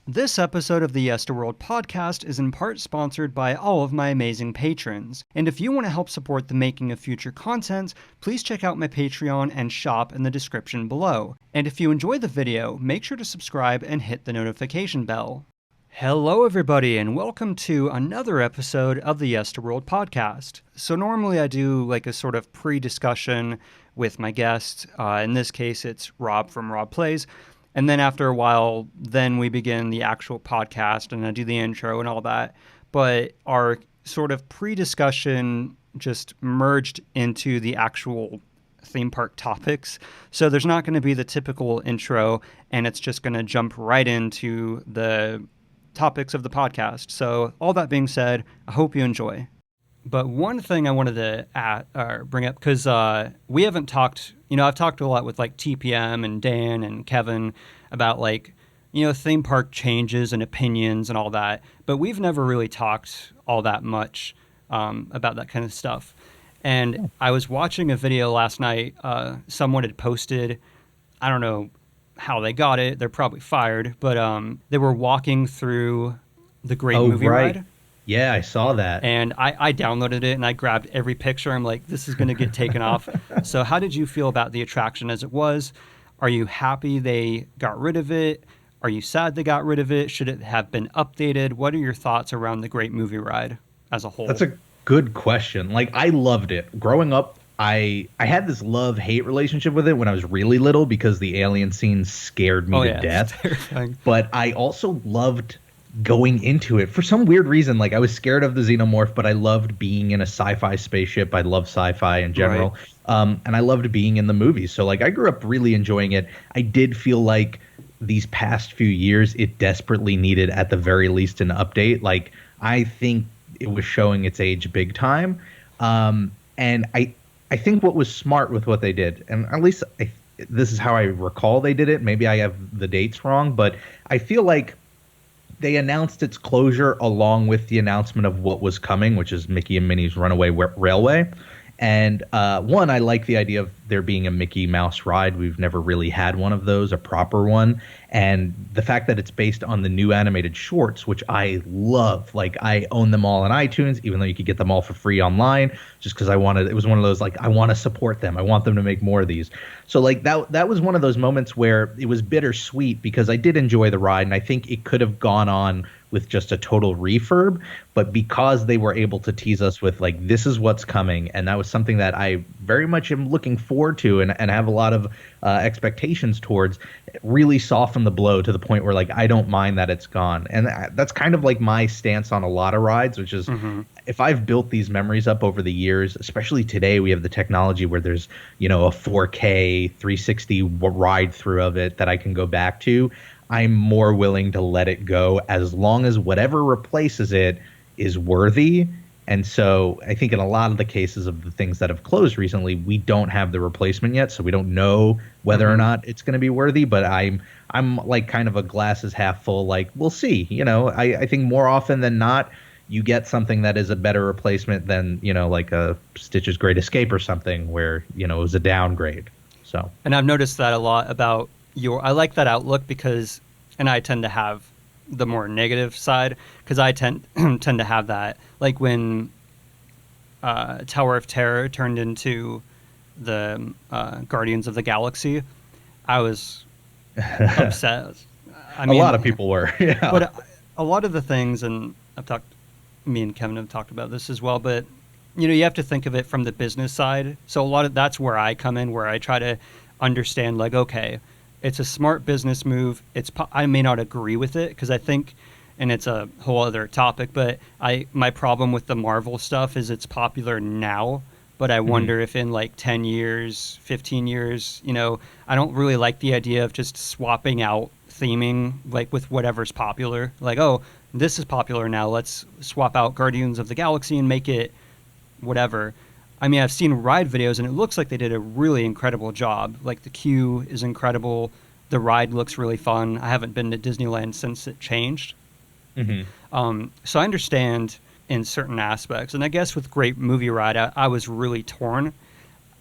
This episode of the Yesterworld podcast is in part sponsored by all of my amazing patrons. And if you want to help support the making of future content, please check out my Patreon and shop in the description below. And if you enjoy the video, make sure to subscribe and hit the notification bell. Hello everybody and welcome to another episode of the Yesterworld podcast. So normally I do like a sort of pre-discussion with my guest. In this case it's Rob from Rob Plays. And then after a while, then we begin the actual podcast and I do the intro and all that. But our sort of pre-discussion just merged into the actual theme park topics. So there's not going to be the typical intro and it's just going to jump right into the topics of the podcast. So all that being said, I hope you enjoy. But one thing I wanted to bring up, because we haven't talked, I've talked a lot with like TPM and Dan and Kevin about like, theme park changes and opinions and all that. But we've never really talked all that much about that kind of stuff. And I was watching a video last night. Someone had posted, I don't know how they got it. They're probably fired. But they were walking through the Great Movie Ride. Yeah, I saw that. And I downloaded it and I grabbed every picture. I'm like, this is going to get taken off. So how did you feel about the attraction as it was? Are you happy they got rid of it? Are you sad they got rid of it? Should it have been updated? What are your thoughts around the Great Movie Ride as a whole? That's a good question. Like, I loved it. Growing up, I had this love-hate relationship with it when I was really little because the alien scene scared me to death. But I also loved going into it for some weird reason. Like, I was scared of the xenomorph, but I loved being in a sci-fi spaceship. I love sci-fi in general. Right. And I loved being in the movies. So like, I grew up really enjoying it. I did feel like these past few years, it desperately needed at the very least an update. Like, I think it was showing its age big time. And I think what was smart with what they did, and at least this is how I recall they did it. Maybe I have the dates wrong, but I feel like they announced its closure along with the announcement of what was coming, which is Mickey and Minnie's Runaway Railway. And one, I like the idea of there being a Mickey Mouse ride. We've never really had one of those, a proper one. And the fact that it's based on the new animated shorts, which I love. Like, I own them all on iTunes, even though you could get them all for free online, just because it was one of those, like, I want to support them. I want them to make more of these. So like that was one of those moments where it was bittersweet because I did enjoy the ride. And I think it could have gone on with just a total refurb, but because they were able to tease us with like, this is what's coming, and that was something that I very much am looking forward to and have a lot of expectations towards, it really softened the blow to the point where like, I don't mind that it's gone. And that's kind of like my stance on a lot of rides, which is if I've built these memories up over the years, especially today, we have the technology where there's, a 4K 360 ride through of it that I can go back to. I'm more willing to let it go as long as whatever replaces it is worthy. And so I think in a lot of the cases of the things that have closed recently, we don't have the replacement yet. So we don't know whether or not it's going to be worthy. But I'm like kind of a glass is half full. Like, we'll see. I think more often than not, you get something that is a better replacement than, like a Stitch's Great Escape or something where, it was a downgrade. So, and I've noticed that a lot about I like that outlook because, and I tend to have the more negative side because I tend to have that, like when Tower of Terror turned into the Guardians of the Galaxy, I was upset. I mean, a lot of people were, yeah. But a lot of the things, and me and Kevin have talked about this as well, but you have to think of it from the business side. So that's where I come in, where I try to understand, like, okay, it's a smart business move. I may not agree with it because I think, and it's a whole other topic, but my problem with the Marvel stuff is it's popular now, but I wonder if in like 10 years, 15 years, I don't really like the idea of just swapping out theming like with whatever's popular. Like, oh, this is popular now. Let's swap out Guardians of the Galaxy and make it whatever. I mean, I've seen ride videos and it looks like they did a really incredible job. Like, the queue is incredible. The ride looks really fun. I haven't been to Disneyland since it changed. So I understand in certain aspects. And I guess with Great Movie Ride, I was really torn.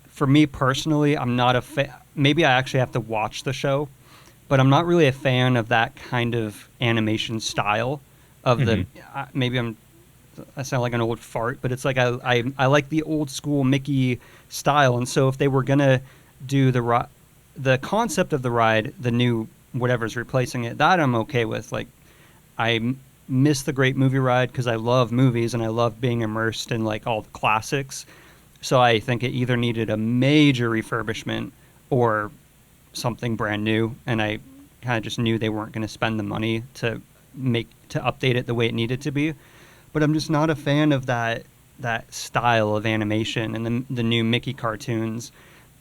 For me personally, I'm not a fan. Maybe I actually have to watch the show but I'm not really a fan of that kind of animation style of the. Maybe I sound like an old fart, but it's like I like the old school Mickey style, and so if they were gonna do the concept of the ride, the new whatever's replacing it, that I'm okay with. Like I miss the Great Movie Ride because I love movies and I love being immersed in like all the classics. So I think it either needed a major refurbishment or something brand new, and I kind of just knew they weren't going to spend the money to update it the way it needed to be. But I'm just not a fan of that style of animation and the new Mickey cartoons.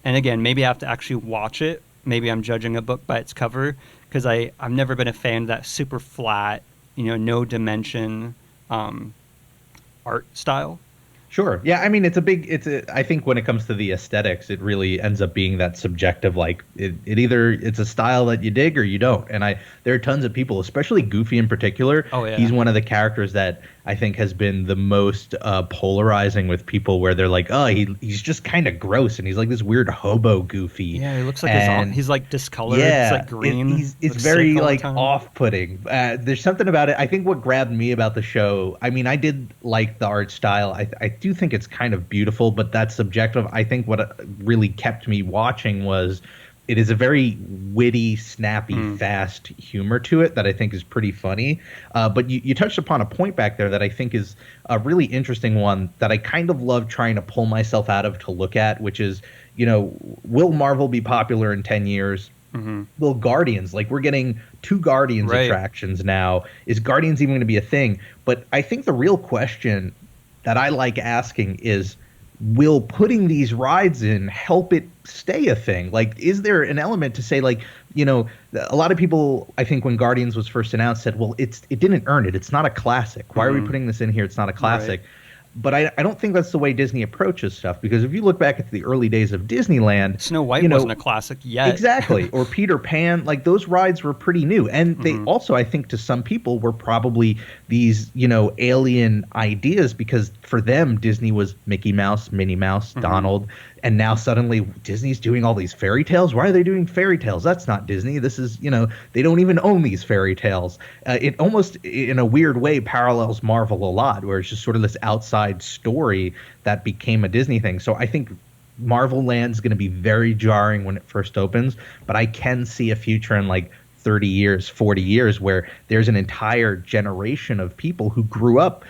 And again, maybe I have to actually watch it. Maybe I'm judging a book by its cover because I've never been a fan of that super flat, no dimension art style. Sure. Yeah. I mean, I think when it comes to the aesthetics, it really ends up being that subjective, like it's a style that you dig or you don't. And there are tons of people, especially Goofy in particular. Oh, yeah. He's one of the characters that I think has been the most polarizing with people where they're like, oh, he's just kind of gross. And he's like this weird hobo Goofy. Yeah. He looks like he's like discolored. Yeah, it's like green. It's very like off-putting. There's something about it. I think what grabbed me about the show, I mean, I did like the art style. I do think it's kind of beautiful, but that's subjective. I think what really kept me watching was it is a very witty, snappy, fast humor to it that I think is pretty funny. But you touched upon a point back there that I think is a really interesting one that I kind of love trying to pull myself out of to look at, which is, will Marvel be popular in 10 years? Will Guardians, like we're getting 2 Guardians attractions now. Is Guardians even going to be a thing? But I think the real question that I like asking is, will putting these rides in help it stay a thing? Like, is there an element to say, like, a lot of people, I think when Guardians was first announced said, well, it didn't earn it. It's not a classic. Why are we putting this in here? It's not a classic. Right. But I don't think that's the way Disney approaches stuff, because if you look back at the early days of Disneyland, Snow White wasn't a classic yet. Exactly. Or Peter Pan, like those rides were pretty new. And they also, I think to some people, were probably these, alien ideas, because for them, Disney was Mickey Mouse, Minnie Mouse, Donald. And now suddenly Disney's doing all these fairy tales. Why are they doing fairy tales? That's not Disney. This is, they don't even own these fairy tales. It almost, in a weird way, parallels Marvel a lot, where it's just sort of this outside story that became a Disney thing. So I think Marvel Land's going to be very jarring when it first opens, but I can see a future in like 30 years, 40 years, where there's an entire generation of people who grew up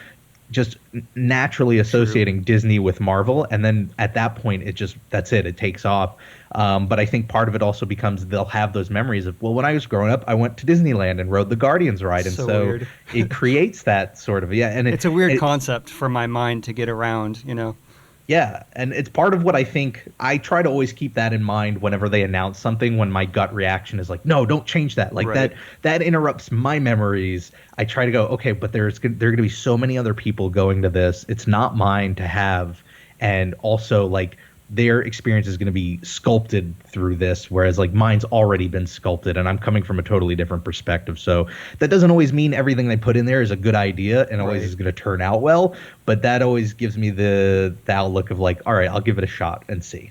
just naturally associating Disney with Marvel, and then at that point that's it takes off. But I think part of it also becomes they'll have those memories of, well, when I was growing up, I went to Disneyland and rode the Guardians ride, and so it creates that sort of and it's a weird concept for my mind to get around, Yeah, and it's part of what I think. I try to always keep that in mind whenever they announce something, when my gut reaction is like, no, don't change that. Like that interrupts my memories. I try to go, okay, but there are going to be so many other people going to this. It's not mine to have. And also, like, their experience is going to be sculpted through this, whereas like mine's already been sculpted, and I'm coming from a totally different perspective. So that doesn't always mean everything they put in there is a good idea and always is going to turn out well, but that always gives me the outlook of like, all right, I'll give it a shot and see.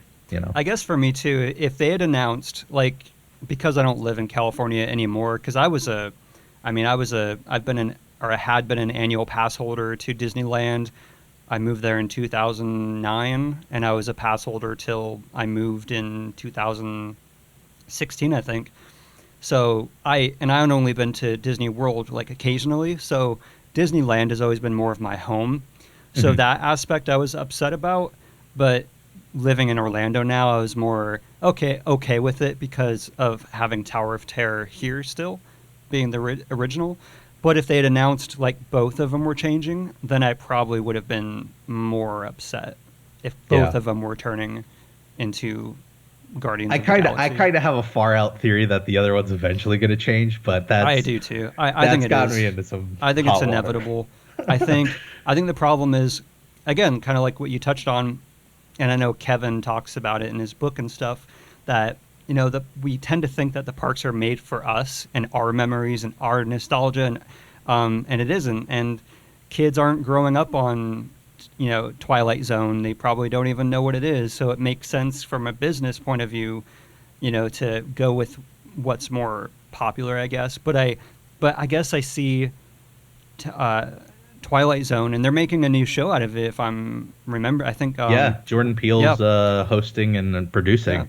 I guess for me too, if they had announced, like, because I don't live in California anymore, because I had been an annual pass holder to Disneyland. I moved there in 2009, and I was a pass holder till I moved in 2016, I think. So I had only been to Disney World like occasionally, so Disneyland has always been more of my home. So that aspect I was upset about, but living in Orlando now, I was more okay with it because of having Tower of Terror here still, being the original. But if they had announced like both of them were changing, then I probably would have been more upset if both of them were turning into Guardians of the Galaxy. I kind of have a far out theory that the other one's eventually going to change, but I do too. I think it is. Me into some I think it's inevitable. I think the problem is, again, kind of like what you touched on, and I know Kevin talks about it in his book and stuff, that we tend to think that the parks are made for us and our memories and our nostalgia, and it isn't. And kids aren't growing up on, Twilight Zone. They probably don't even know what it is. So it makes sense from a business point of view, to go with what's more popular, I guess. But I guess I see Twilight Zone, and they're making a new show out of it. If I'm remember, I think Jordan Peele's hosting and producing. Yeah.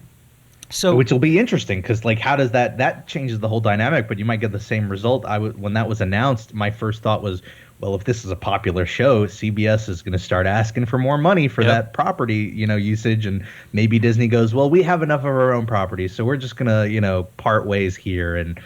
So, which will be interesting because, like, how does that changes the whole dynamic? But you might get the same result. When that was announced, my first thought was, well, if this is a popular show, CBS is going to start asking for more money for that property, usage, and maybe Disney goes, well, we have enough of our own properties, so we're just going to, part ways here, and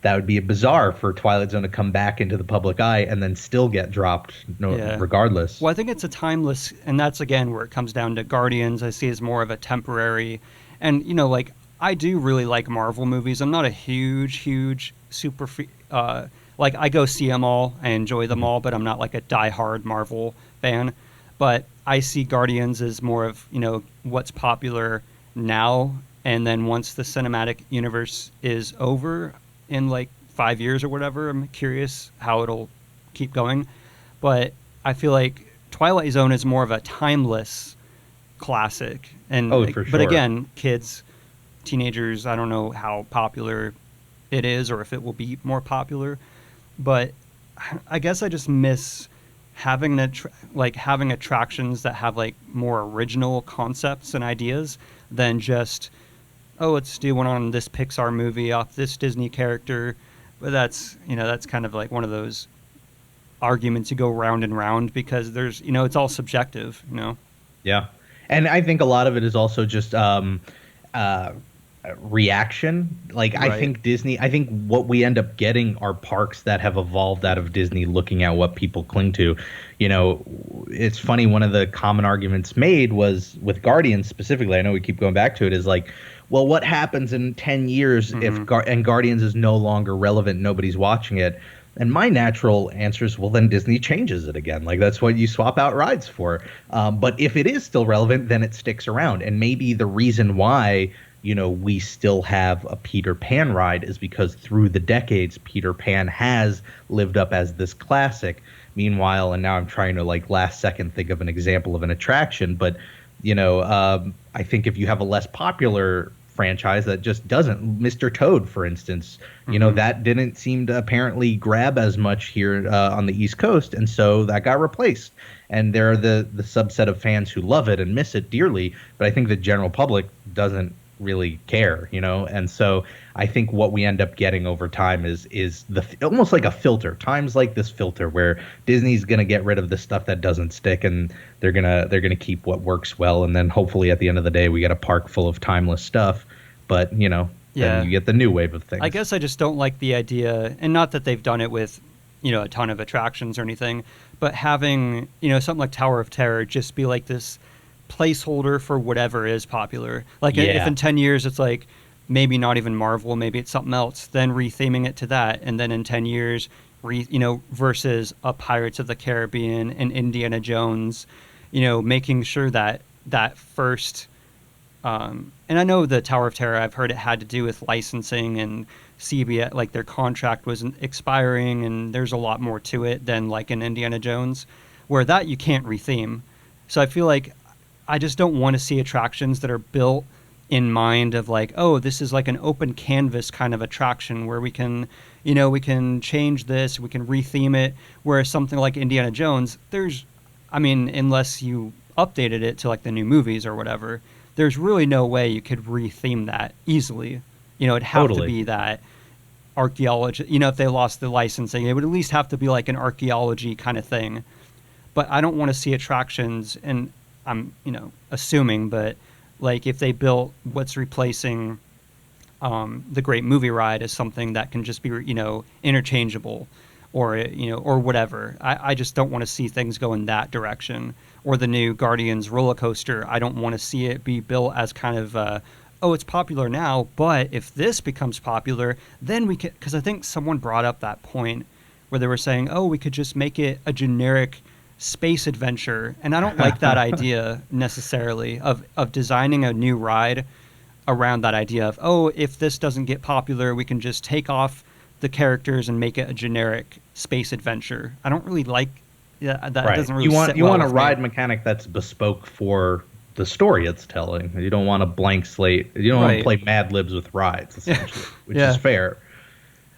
that would be bizarre for Twilight Zone to come back into the public eye and then still get dropped, regardless. Well, I think it's a timeless, and that's again where it comes down to Guardians. I see as more of a temporary. And, like, I do really like Marvel movies. I'm not a huge super, like, I go see them all. I enjoy them all, but I'm not like a diehard Marvel fan. But I see Guardians as more of, what's popular now. And then once the cinematic universe is over in, like, 5 years or whatever, I'm curious how it'll keep going. But I feel like Twilight Zone is more of a timeless classic. And for sure. But again, kids, teenagers, I don't know how popular it is or if it will be more popular, but I guess I just miss having having attractions that have like more original concepts and ideas than just, let's do one on this Pixar movie off this Disney character. But that's kind of like one of those arguments you go round and round because there's, it's all subjective, Yeah. And I think a lot of it is also just reaction. Like, right. I think what we end up getting are parks that have evolved out of Disney looking at what people cling to. It's funny, one of the common arguments made was with Guardians specifically. I know we keep going back to it, is like, well, what happens in 10 years if Guardians is no longer relevant, nobody's watching it? And my natural answer is, well, then Disney changes it again. Like, that's what you swap out rides for. But if it is still relevant, then it sticks around. And maybe the reason why, we still have a Peter Pan ride is because through the decades, Peter Pan has lived up as this classic. Meanwhile, and now I'm trying to, like, last second think of an example of an attraction. But, I think if you have a less popular franchise that just doesn't, Mr. Toad, for instance, that didn't seem to apparently grab as much here on the East Coast, and so that got replaced. And there are the subset of fans who love it and miss it dearly, but I think the general public doesn't really care, and so I think what we end up getting over time is almost like a filter. Time's like this filter where Disney's gonna get rid of the stuff that doesn't stick, and they're gonna keep what works well, and then hopefully at the end of the day we get a park full of timeless stuff. But then you get the new wave of things. I guess I just don't like the idea, and not that they've done it with a ton of attractions or anything, but having something like Tower of Terror just be like this placeholder for whatever is popular. Like if in 10 years it's like maybe not even Marvel, maybe it's something else, then retheming it to that, and then in 10 years versus a Pirates of the Caribbean and Indiana Jones, making sure that first and I know the Tower of Terror, I've heard it had to do with licensing and CBS, like their contract was expiring, and there's a lot more to it than like in Indiana Jones, where that you can't retheme. So I feel like I just don't want to see attractions that are built in mind of like, this is like an open canvas kind of attraction where we can, we can change this, we can retheme it. Whereas something like Indiana Jones, unless you updated it to like the new movies or whatever, there's really no way you could retheme that easily. It'd have to be that archaeology, if they lost the licensing, it would at least have to be like an archaeology kind of thing. But I don't want to see attractions, and I'm, assuming, but like if they built what's replacing the Great Movie Ride as something that can just be, interchangeable or, or whatever. I just don't want to see things go in that direction. Or the new Guardians roller coaster, I don't want to see it be built as kind of, it's popular now, but if this becomes popular, then we can, because I think someone brought up that point where they were saying, we could just make it a generic space adventure. And I don't like that idea necessarily of designing a new ride around that idea of, if this doesn't get popular, we can just take off the characters and make it a generic space adventure. I don't really like that. Right. Doesn't really sit well. You want a ride mechanic that's bespoke for the story it's telling. You don't want a blank slate. You don't want to play Mad Libs with rides, essentially, which is fair.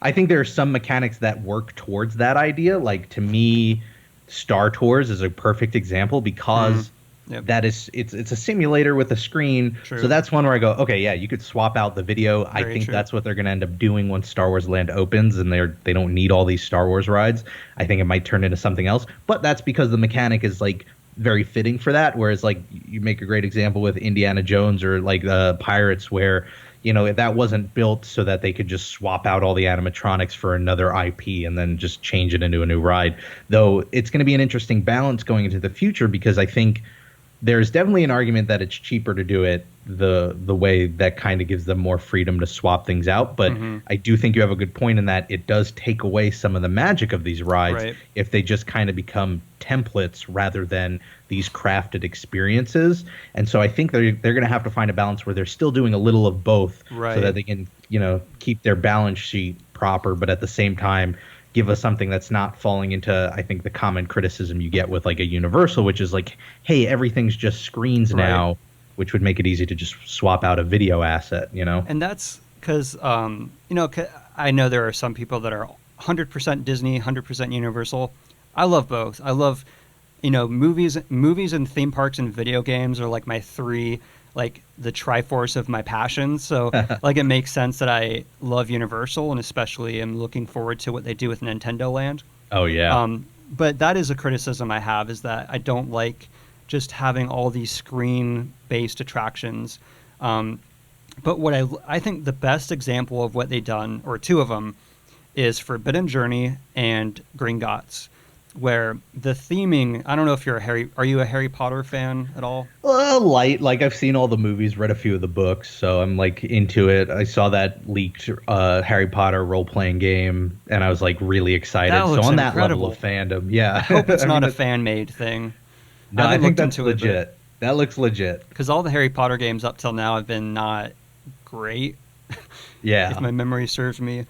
I think there are some mechanics that work towards that idea. Like to me, Star Tours is a perfect example because Yep. that is it's a simulator with a screen. True. So that's one where I go, okay, yeah, you could swap out the video. I Very think true. that's what they're gonna end up doing once Star Wars Land opens and they don't need all these Star Wars rides. I think it might turn into something else. But that's because the mechanic is like very fitting for that. Whereas like you make a great example with Indiana Jones or like the Pirates where that wasn't built so that they could just swap out all the animatronics for another IP and then just change it into a new ride. Though it's going to be an interesting balance going into the future because I think there's definitely an argument that it's cheaper to do it the way that kind of gives them more freedom to swap things out. But I do think you have a good point in that it does take away some of the magic of these rides if they just kind of become templates rather than these crafted experiences. And so I think they're going to have to find a balance where they're still doing a little of both so that they can, keep their balance sheet proper, but at the same time give us something that's not falling into, I think, the common criticism you get with like a Universal, which is like, hey, everything's just screens now, which would make it easy to just swap out a video asset, And that's because, I know there are some people that are 100% Disney, 100% Universal. I love both. I love, movies and theme parks and video games are like my three, like the triforce of my passions. So like it makes sense that I love Universal and especially am looking forward to what they do with Nintendo Land. Oh yeah. But that is a criticism I have, is that I don't like just having all these screen-based attractions. But what I think the best example of what they've done, or two of them, is Forbidden Journey and Gringotts, where the theming, I don't know if are you a Harry Potter fan at all? Light, like I've seen all the movies, read a few of the books, so I'm like into it. I saw that leaked Harry Potter role-playing game, and I was like really excited. So on that level of fandom, yeah. I hope it's not a fan-made thing. No, I think that's legit. That looks legit. Because all the Harry Potter games up till now have been not great. Yeah. If my memory serves me.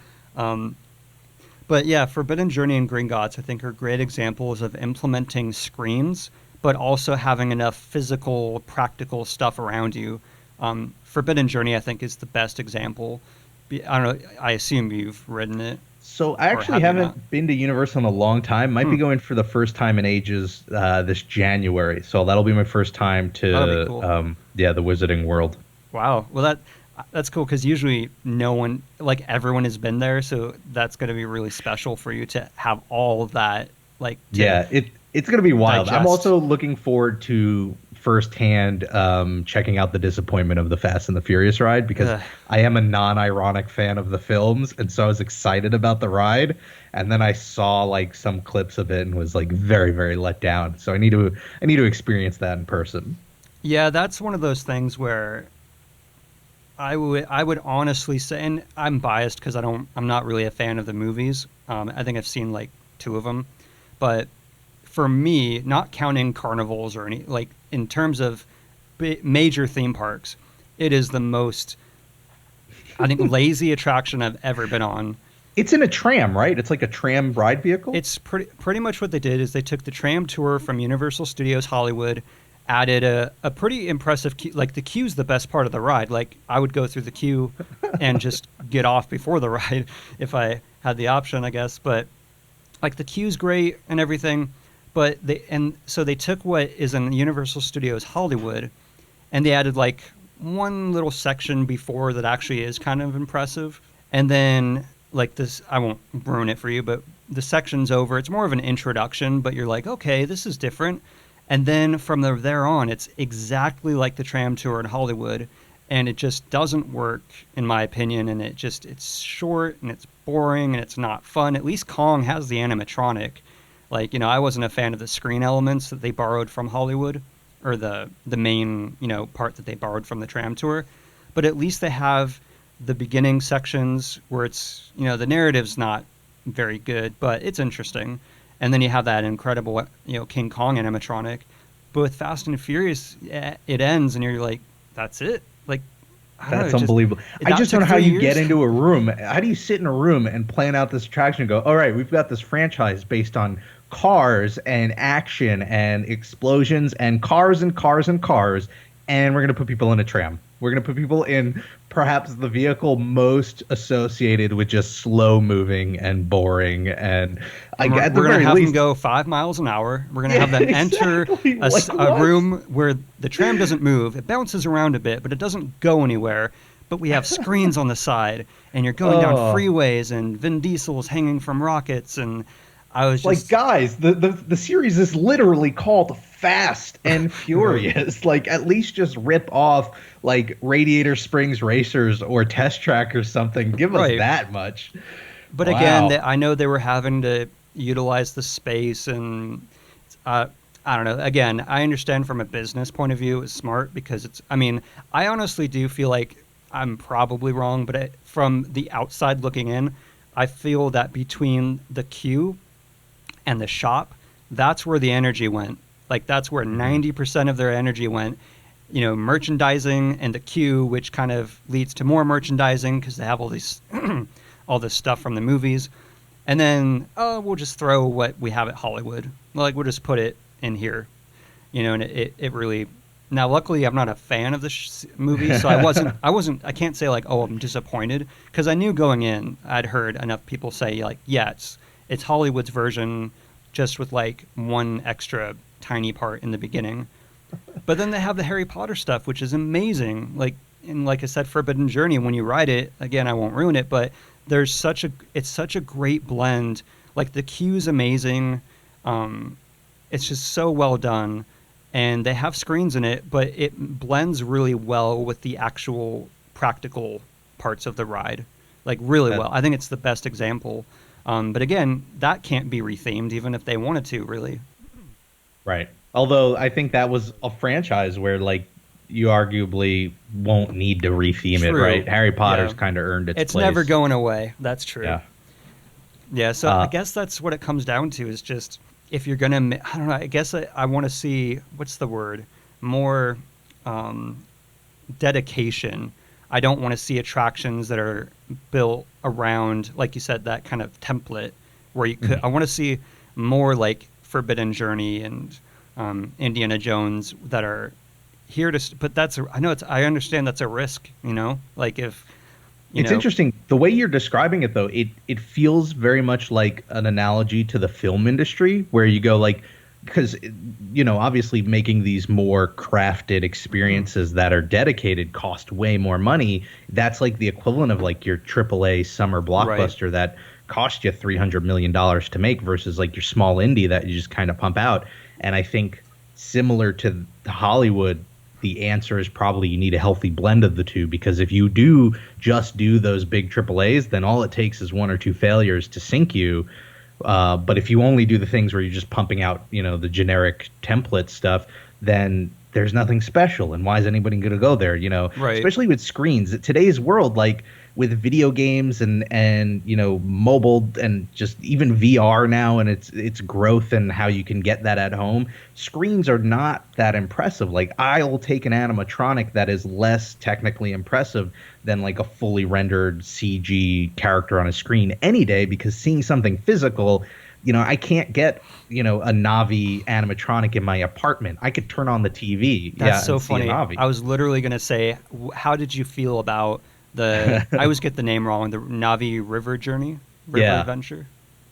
But yeah, Forbidden Journey and Gringotts, I think, are great examples of implementing screens, but also having enough physical, practical stuff around you. Forbidden Journey, I think, is the best example. I don't know. I assume you've ridden it. So I actually haven't been to Universal in a long time. Might be going for the first time in ages this January. So that'll be my first time to cool. The Wizarding World. Wow. Well, that's cool because usually no one, like everyone has been there. So that's going to be really special for you to have all of that. Like, yeah, it's going to be wild. digest. I'm also looking forward to firsthand checking out the disappointment of the Fast and the Furious ride because I am a non-ironic fan of the films, and so I was excited about the ride, and then I saw like some clips of it and was like very, very let down. So I need to experience that in person. Yeah, that's one of those things where I would honestly say, and I'm biased because I'm not really a fan of the movies. I think I've seen like 2 of them, but for me, not counting carnivals or any, like in terms of major theme parks, it is the most, I think, lazy attraction I've ever been on. It's in a tram, right? It's like a tram ride vehicle? It's pretty much what they did is they took the tram tour from Universal Studios Hollywood, added a pretty impressive queue. Like the queue's the best part of the ride. Like I would go through the queue and just get off before the ride if I had the option, I guess. But like the queue's great and everything. But so they took what is in Universal Studios Hollywood and they added like one little section before that actually is kind of impressive. And then like this, I won't ruin it for you, but the section's over. It's more of an introduction, but you're like, okay, this is different. And then from there on, it's exactly like the tram tour in Hollywood, and it just doesn't work, in my opinion, and it's short, and it's boring, and it's not fun. At least Kong has the animatronic. Like, I wasn't a fan of the screen elements that they borrowed from Hollywood, or the main, part that they borrowed from the tram tour. But at least they have the beginning sections where it's, the narrative's not very good, but it's interesting. And then you have that incredible, King Kong animatronic. But with Fast and Furious, it ends, and you're like, that's it? Like, that's unbelievable. I just don't know how you get into a room. How do you sit in a room and plan out this attraction and go, all right, we've got this franchise based on cars and action and explosions and cars and cars and cars, and we're going to put people in a tram. We're going to put people in perhaps the vehicle most associated with just slow moving and boring. And And at we're the going to very have them least, go 5 miles an hour. We're going to yeah, have them enter exactly. Like a what? room where the tram doesn't move. It bounces around a bit, but it doesn't go anywhere. But we have screens on the side, and you're going down Oh, freeways, and Vin Diesel's hanging from rockets. And I was like just, guys, the series is literally called Fast and right. Furious. Like at least just rip off like Radiator Springs Racers or Test Track or something. Give us Right. that much. But again, Wow. I know they were having to utilize the space, and uh, I don't know. Again, I understand from a business point of view, it's smart because it's. I mean, I honestly do feel like I'm probably wrong, but from the outside looking in, I feel that between the queue and the shop, that's where the energy went. Like that's where Hmm. 90% of their energy went. You know, merchandising and the queue, which kind of leads to more merchandising because they have all these all this stuff from the movies. And then, oh, we'll just throw what we have at Hollywood. Like, we'll just put it in here, you know, and it really. Now, luckily, I'm not a fan of the movie, so I can't say like, oh, I'm disappointed, because I knew going in, I'd heard enough people say like, yeah, it's Hollywood's version, just with like one extra tiny part in the beginning. But then they have the Harry Potter stuff, which is amazing. Like, and like I said, Forbidden Journey. When you ride it, again, I won't ruin it, but it's such a great blend. Like the queue's amazing. Um, it's just so well done, and they have screens in it, but it blends really well with the actual practical parts of the ride, like really That well. I think it's the best example. But again, that can't be rethemed, even if they wanted to, really. right. Although I think that was a franchise where like you arguably won't need to retheme it, True. right? Harry Potter's Yeah. kind of earned its It's never place. going away. That's true. Yeah. Yeah, so I Uh, guess that's what it comes down to is just if you're gonna, I don't know, I guess I want to see, what's the word? More um, dedication. I don't want to see attractions that are built around, like you said, that kind of template where you could, mhm. I want to see more like Forbidden Journey and Indiana Jones that are here to, but I know I understand that's a risk, you know, like if, you It's know, interesting. The way you're describing it, though, it feels very much like an analogy to the film industry, where you go like, because obviously making these more crafted experiences that are dedicated cost way more money. That's like the equivalent of like your AAA summer right. blockbuster that cost you $300 million to make versus like your small indie that you just kind of pump out. And I think similar to Hollywood, the answer is probably you need a healthy blend of the two, because if you do just do those big AAAs, then all it takes is one or two failures to sink you. But if you only do the things where you're just pumping out, the generic template stuff, then there's nothing special. And why is anybody going to go there? Right. Especially with screens. Today's world, like with video games and mobile and just even VR now and its growth and how you can get that at home, screens are not that impressive. Like I'll take an animatronic that is less technically impressive than like a fully rendered CG character on a screen any day, because seeing something physical, I can't get, a Navi animatronic in my apartment. I could turn on the TV, That's yeah, so and see a funny. Navi. I was literally going to say, how did you feel about I always get the name wrong, the Navi River Yeah. Adventure?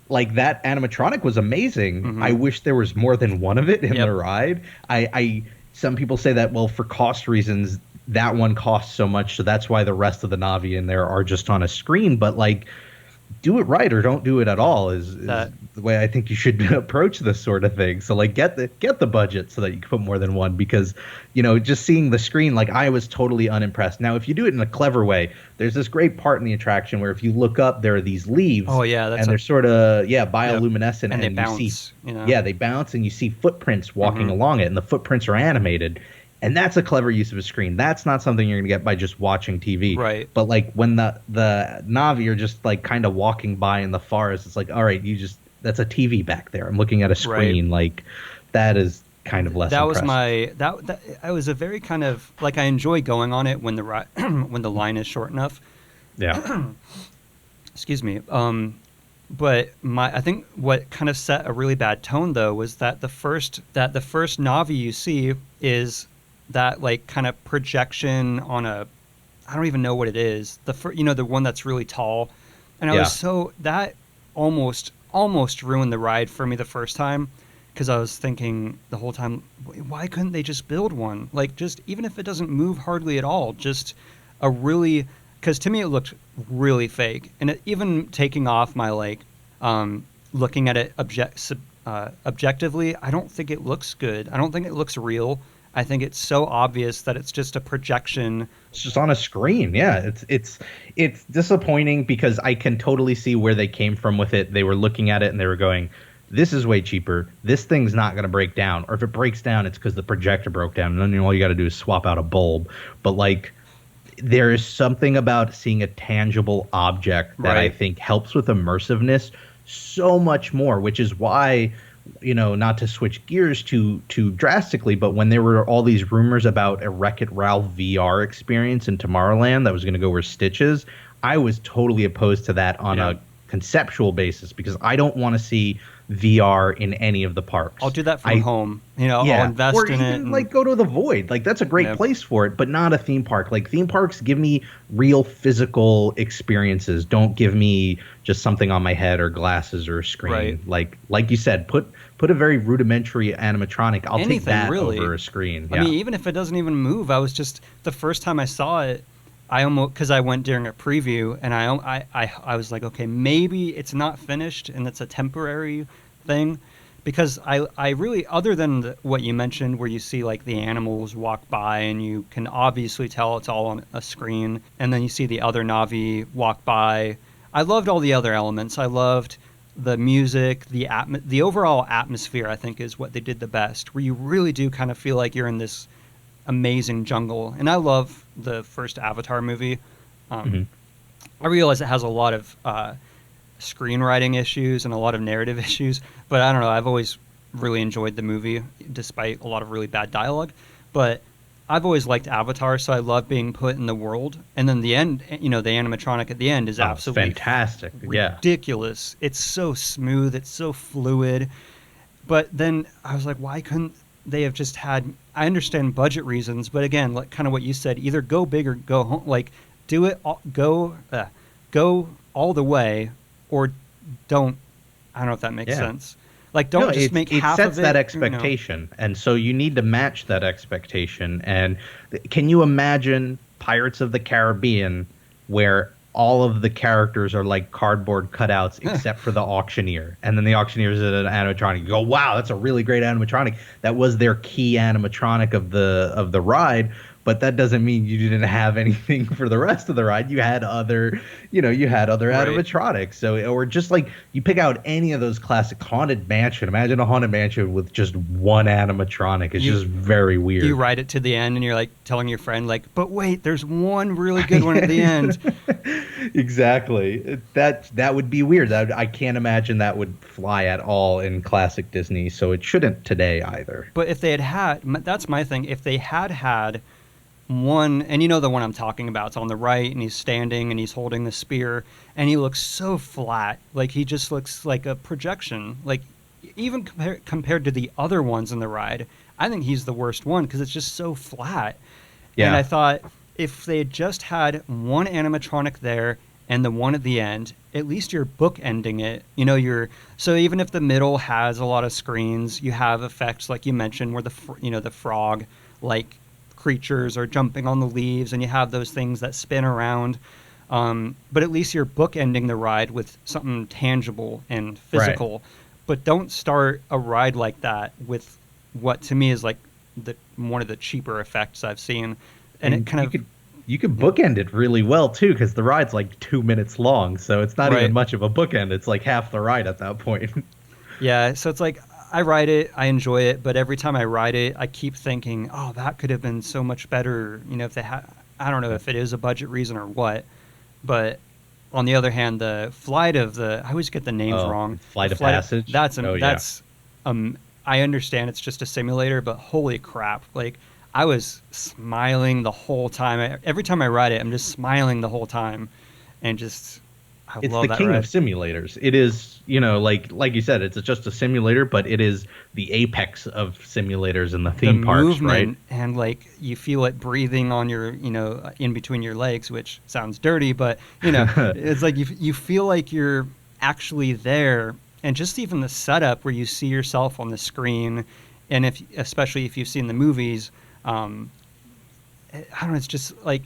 Like that animatronic was amazing. I Hmm. wish there was more than one of it in the Yep. ride. Some people say that, well, for cost reasons, that one costs so much, so that's why the rest of the Navi in there are just on a screen. But like, do it right or don't do it at all is That the way I think you should approach this sort of thing. So like get the budget so that you can put more than one, because just seeing the screen, like I was totally unimpressed. Now if you do it in a clever way, there's this great part in the attraction where if you look up, there are these leaves Oh yeah, and they're sort of yep. bioluminescent, And they and you see, bounce, you know. yeah, they bounce and you see footprints walking Hmm. along it, and the footprints are animated. And that's a clever use of a screen. That's not something you're going to get by just watching TV. Right. But like when the Navi are just like kind of walking by in the forest, it's like, all right, that's a TV back there. I'm looking at a Right. screen. Like that is kind of less That was impressive. my that I was a very kind of like I enjoy going on it when when the line is short enough. Yeah. Excuse me. But I think what kind of set a really bad tone though was that the first Navi you see is that like kind of projection on a, I don't even know what it is. The one that's really tall. And I was that almost ruined the ride for me the first time, because I was thinking the whole time, why couldn't they just build one? Like, just even if it doesn't move hardly at all, just a really, because to me it looked really fake. And even taking off my like looking at it objectively, I don't think it looks good. I don't think it looks real. I think it's so obvious that it's just a projection. It's just on a screen. Yeah, it's disappointing because I can totally see where they came from with it. They were looking at it and they were going, this is way cheaper. This thing's not going to break down. Or if it breaks down, it's because the projector broke down. And then all you got to do is swap out a bulb. But like, there is something about seeing a tangible object that I think helps with immersiveness so much more, which is why, not to switch gears too drastically, but when there were all these rumors about a Wreck-It Ralph VR experience in Tomorrowland that was going to go where Stitch is, I was totally opposed to that on a conceptual basis, because I don't want to see VR in any of the parks. I'll do that from home. I'll invest in it. Or like go to the Void. Like, that's a great place for it, but not a theme park. Like, theme parks give me real physical experiences. Don't give me just something on my head or glasses or a screen. Right. Like you said, put a very rudimentary animatronic. I'll take that really over a screen. I mean, even if it doesn't even move, I was just, the first time I saw it, I almost, because I went during a preview, and I was like, okay, maybe it's not finished and it's a temporary thing, because I really, other than what you mentioned where you see like the animals walk by and you can obviously tell it's all on a screen, and then you see the other Na'vi walk by, I loved all the other elements. I loved the music, the overall atmosphere, I think, is what they did the best, where you really do kind of feel like you're in this amazing jungle. And I love the first Avatar movie. I realize it has a lot of screenwriting issues and a lot of narrative issues, but I don't know, I've always really enjoyed the movie despite a lot of really bad dialogue. But I've always liked Avatar, so I love being put in the world. And then the end, the animatronic at the end is absolutely fantastic. Ridiculous. It's so smooth, it's so fluid. But then I was like, why couldn't they have just had, I understand budget reasons, but again, like kind of what you said, either go big or go home, like do it, go all the way, or don't. I don't know if that makes sense. Like, don't just make half of it. It sets that expectation, and so you need to match that expectation. And can you imagine Pirates of the Caribbean, where all of the characters are like cardboard cutouts except for the auctioneer, and then the auctioneer is an animatronic? You go, wow, that's a really great animatronic. That was their key animatronic of the ride. But that doesn't mean you didn't have anything for the rest of the ride. You had other animatronics. So, or just like you pick out any of those classic Haunted Mansion. Imagine a Haunted Mansion with just one animatronic. It's just very weird. You ride it to the end and you're like telling your friend, like, but wait, there's one really good one at the end. Exactly. That would be weird. I can't imagine that would fly at all in classic Disney. So it shouldn't today either. But if they had, that's my thing. If they had one, and the one I'm talking about, it's on the right, and he's standing and he's holding the spear, and he looks so flat, like he just looks like a projection. Like, even compared to the other ones in the ride, I think he's the worst one because it's just so flat. And I thought, if they had just had one animatronic there and the one at the end, at least you're bookending it. So even if the middle has a lot of screens, you have effects like you mentioned where the frog like creatures are jumping on the leaves, and you have those things that spin around. But at least you're bookending the ride with something tangible and physical. Right. But don't start a ride like that with what to me is like one of the cheaper effects I've seen. And it kind of you could bookend it really well too, because the ride's like 2 minutes long, so it's not even much of a bookend. It's like half the ride at that point. Yeah, so it's like I ride it, I enjoy it, but every time I ride it, I keep thinking, oh, that could have been so much better. If they had, I don't know if it is a budget reason or what, but on the other hand, the flight of I always get the names wrong. Flight of Passage. That's I understand it's just a simulator, but holy crap! Like, I was smiling the whole time. Every time I ride it, I'm just smiling the whole time, and just I it's love the that king of ride. simulators. It is, like you said, it's just a simulator, but it is the apex of simulators in the The theme parks, right? movement and like you feel it breathing on your, in between your legs, which sounds dirty, but it's like you feel like you're actually there. And just even the setup where you see yourself on the screen, and if especially if you've seen the movies, um, I don't know, it's just like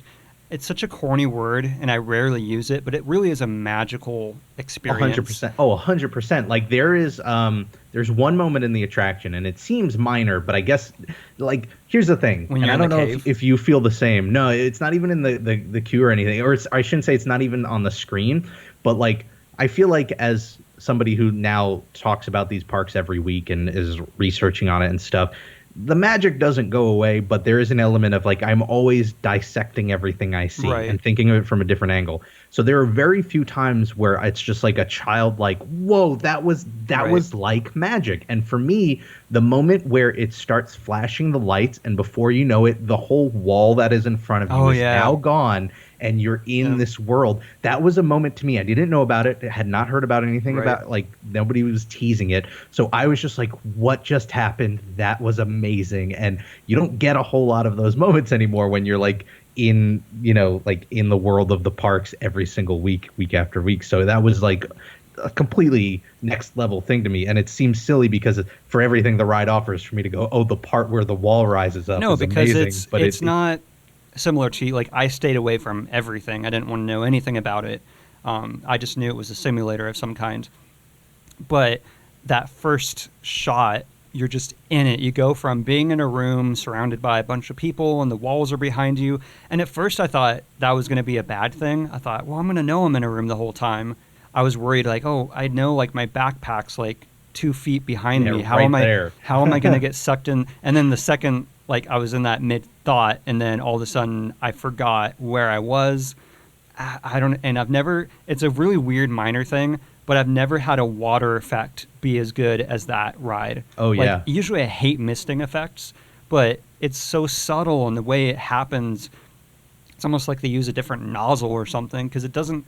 it's such a corny word, and I rarely use it, but it really is a magical A hundred experience percent. Oh, 100%. Like there's one moment in the attraction, and it seems minor, but I guess like here's the thing, when and you're I in the don't know cave. if you feel the same. No, it's not even in the queue or anything, or I shouldn't say it's not even on the screen, but like I feel like as somebody who now talks about these parks every week and is researching on it and stuff, the magic doesn't go away, but there is an element of like I'm always dissecting everything I see Right. and thinking of it from a different angle. So there are very few times where it's just like a childlike, whoa, that Right. was like magic. And for me, the moment where it starts flashing the lights and before you know it, the whole wall that is in front of you Oh is yeah. now gone and you're in Yeah. this world. That was a moment to me. I didn't know about it. I had not heard about anything Right. about, like, nobody was teasing it. So I was just like, what just happened? That was amazing. And you don't get a whole lot of those moments anymore when you're like in, like in the world of the parks every single week after week. So that was like a completely next level thing to me. And it seems silly because for everything the ride offers for me to go, oh, the part where the wall rises up No, is because amazing. But it's not similar to like I stayed away from everything. I didn't want to know anything about it. I just knew it was a simulator of some kind. But that first shot, you're just in it. You go from being in a room surrounded by a bunch of people and the walls are behind you. And at first I thought that was going to be a bad thing. I thought, well, I'm going to know I'm in a room the whole time. I was worried like, oh, I know like my backpack's like 2 feet behind yeah, me. right there. How am I going to get sucked in? And then the second, like I was in that mid thought, and then all of a sudden I forgot where I was. I don't, and I've never, it's a really weird minor thing, but I've never had a water effect be as good as that ride. Oh Like, yeah. usually I hate misting effects, but it's so subtle and the way it happens, it's almost like they use a different nozzle or something because it doesn't,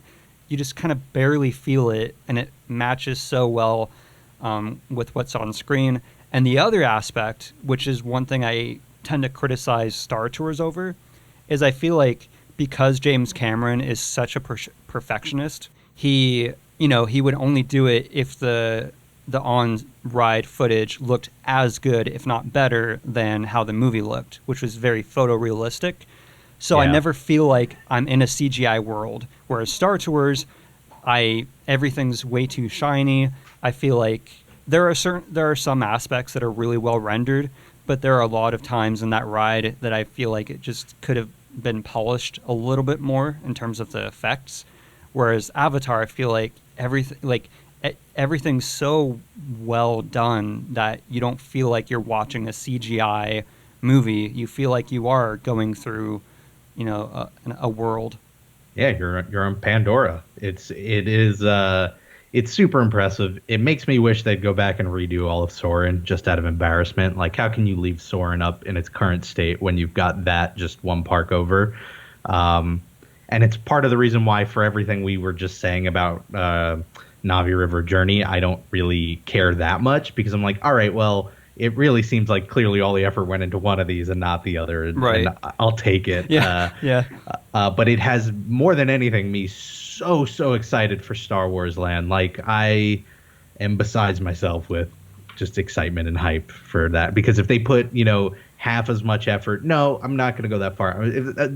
you just kind of barely feel it and it matches so well with what's on screen. And the other aspect, which is one thing I tend to criticize Star Tours over, is I feel like because James Cameron is such a perfectionist, he would only do it if the on ride footage looked as good, if not better, than how the movie looked, which was very photorealistic. So I Yeah. never feel like I'm in a CGI world. Whereas Star Tours, everything's way too shiny. I feel like there are some aspects that are really well rendered, but there are a lot of times in that ride that I feel like it just could have been polished a little bit more in terms of the effects. Whereas Avatar, I feel like everything's so well done that you don't feel like you're watching a CGI movie. You feel like you are going through, a world. Yeah, you're on Pandora. It's super impressive. It makes me wish they'd go back and redo all of Soarin' just out of embarrassment. Like, how can you leave Soarin' up in its current state when you've got that just one park over? Um, and it's part of the reason why, for everything we were just saying about Navi River Journey, I don't really care that much because I'm like, all right, well, it really seems like clearly all the effort went into one of these and not the other, and Right. I'll take it. Yeah. Yeah. But it has more than anything me so excited for Star Wars Land. Like I am besides myself with just excitement and hype for that because if they put half as much effort, no, I'm not going to go that far.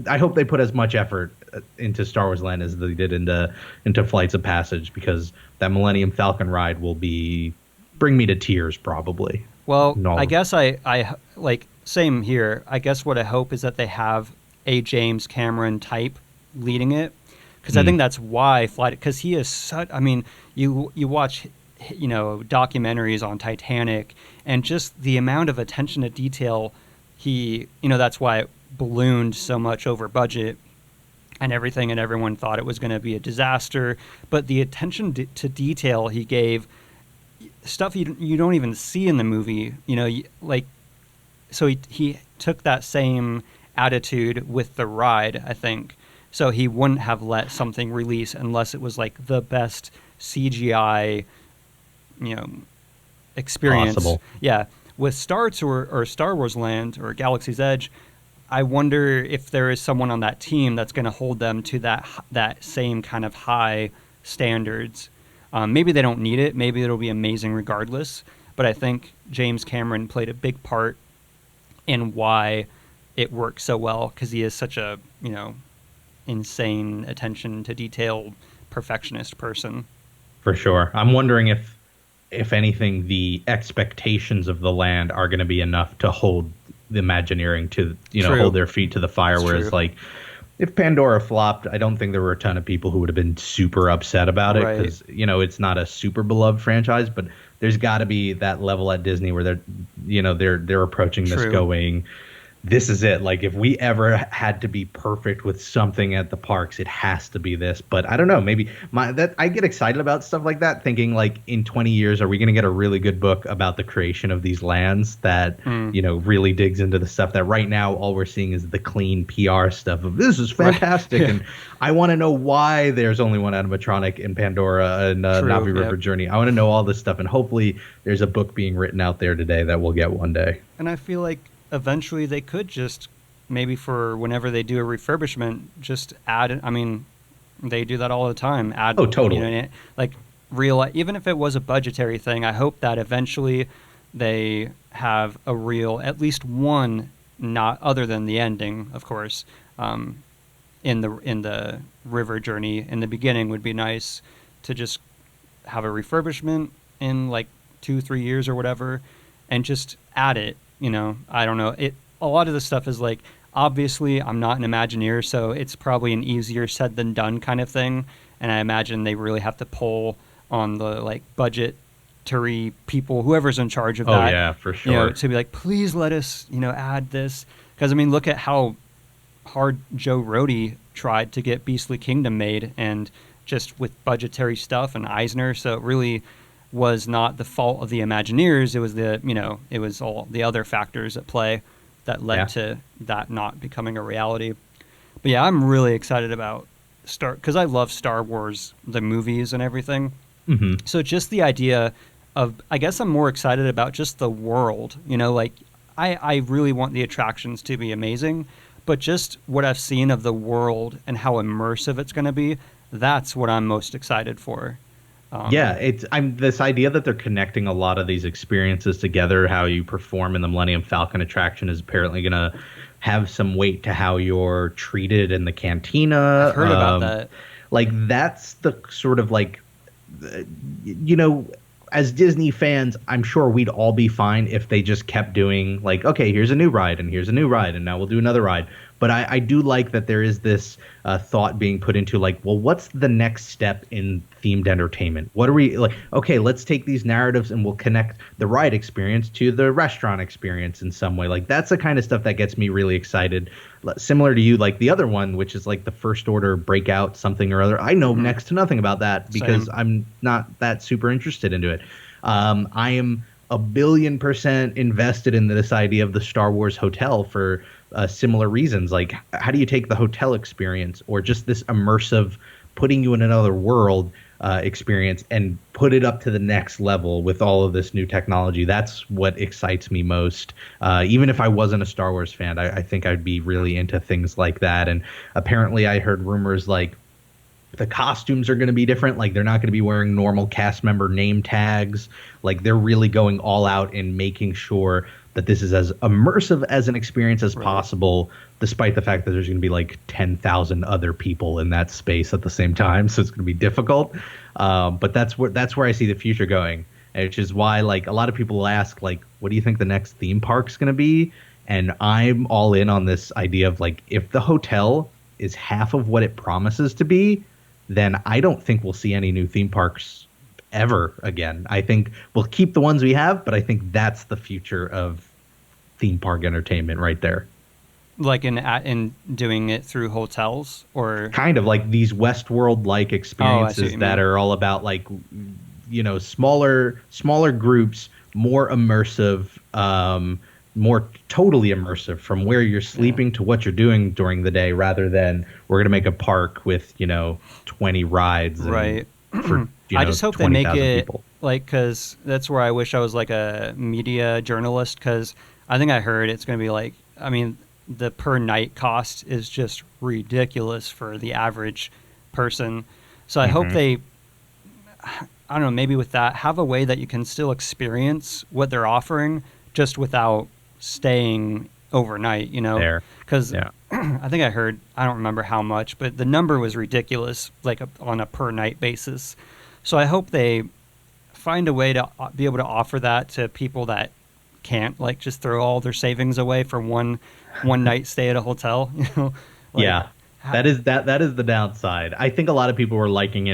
I hope they put as much effort into Star Wars Land as they did into Flights of Passage because that Millennium Falcon ride will bring me to tears probably. Well, No. I guess I like same here. I guess what I hope is that they have a James Cameron type leading it, because I think that's why Flight. Because he is such. I mean, you watch, documentaries on Titanic, and just the amount of attention to detail. That's why it ballooned so much over budget and everything, and everyone thought it was going to be a disaster. But the attention to detail he gave, stuff you don't even see in the movie, like, so he took that same attitude with the ride, I think. So he wouldn't have let something release unless it was like the best CGI, you know, experience. Possible. Yeah. With Star Tour or Star Wars Land or Galaxy's Edge, I wonder if there is someone on that team that's going to hold them to that same kind of high standards. Maybe they don't need it. Maybe it'll be amazing regardless. But I think James Cameron played a big part in why it works so well, because he is such a, insane attention to detail perfectionist person. For sure. I'm wondering if anything, the expectations of the land are going to be enough to hold the Imagineering to, hold their feet to the fire. Whereas, like, if Pandora flopped, I don't think there were a ton of people who would have been super upset about it, because, it's not a super beloved franchise, but there's got to be that level at Disney where they're approaching this going, this is it. Like, if we ever had to be perfect with something at the parks, it has to be this. But I don't know. Maybe I get excited about stuff like that, thinking like in 20 years, are we going to get a really good book about the creation of these lands that really digs into the stuff that right now all we're seeing is the clean PR stuff of this is fantastic, and I want to know why there's only one animatronic in Pandora and Navi River Journey. I want to know all this stuff, and hopefully there's a book being written out there today that we'll get one day. And I feel like eventually they could just, maybe for whenever they do a refurbishment, just add, they do that all the time. Add, totally. Like real, even if it was a budgetary thing, I hope that eventually they have a real, at least one, not other than the ending, of course, in the river journey in the beginning would be nice to just have a refurbishment in like 2-3 years or whatever, and just add it. I don't know. A lot of the stuff is like, obviously I'm not an Imagineer, so it's probably an easier said than done kind of thing. And I imagine they really have to pull on the like budgetary people, whoever's in charge of that. Oh yeah, for sure. To be like, please let us, add this. Because look at how hard Joe Rohde tried to get Beastly Kingdom made, and just with budgetary stuff and Eisner. So it really was not the fault of the Imagineers. It was it was all the other factors at play that led to that not becoming a reality. But yeah, I'm really excited about because I love Star Wars, the movies and everything. Mm-hmm. So just the idea of, I guess I'm more excited about just the world, like I really want the attractions to be amazing, but just what I've seen of the world and how immersive it's going to be, that's what I'm most excited for. I'm this idea that they're connecting a lot of these experiences together. How you perform in the Millennium Falcon attraction is apparently going to have some weight to how you're treated in the cantina. I've heard about that. Like, that's the sort of like, as Disney fans, I'm sure we'd all be fine if they just kept doing like, okay, here's a new ride and here's a new ride and now we'll do another ride. But I do like that there is this thought being put into like, well, what's the next step in themed entertainment? What are we like? Okay, let's take these narratives and we'll connect the ride experience to the restaurant experience in some way. Like, that's the kind of stuff that gets me really excited. Similar to you, like the other one, which is like the First Order breakout something or other. I know next to nothing about that because I'm not that super interested into it. I am 1,000,000,000% invested in this idea of the Star Wars hotel for similar reasons. Like, how do you take the hotel experience or just this immersive putting you in another world experience and put it up to the next level with all of this new technology? That's what excites me most. Even if I wasn't a Star Wars fan, I think I'd be really into things like that. And apparently I heard rumors like the costumes are going to be different. Like, they're not going to be wearing normal cast member name tags. Like, they're really going all out in making sure that this is as immersive as an experience as possible, despite the fact that there's going to be like 10,000 other people in that space at the same time. So it's going to be difficult. But that's where I see the future going, which is why like a lot of people will ask, like, what do you think the next theme park's going to be? And I'm all in on this idea of like, if the hotel is half of what it promises to be, then I don't think we'll see any new theme parks ever again. I think we'll keep the ones we have, but I think that's the future of theme park entertainment right there. Like in doing it through hotels, or kind of like these Westworld-like experiences that are all about like, smaller groups, more immersive, more totally immersive from where you're sleeping to what you're doing during the day, rather than we're going to make a park with 20 rides Right. for I just hope they make 20,000 it people. like, because that's where I wish I was like a media journalist, because I think I heard it's going to be like, I mean, the per night cost is just ridiculous for the average person. So I hope Hmm. they, I don't know, maybe with that, have a way that you can still experience what they're offering just without staying overnight, There. Because Yeah. I think I heard, I don't remember how much, but the number was ridiculous, like on a per night basis. So I hope they find a way to be able to offer that to people that can't like just throw all their savings away for one night stay at a hotel, like Yeah, ha- that is the downside. I think a lot of people were likening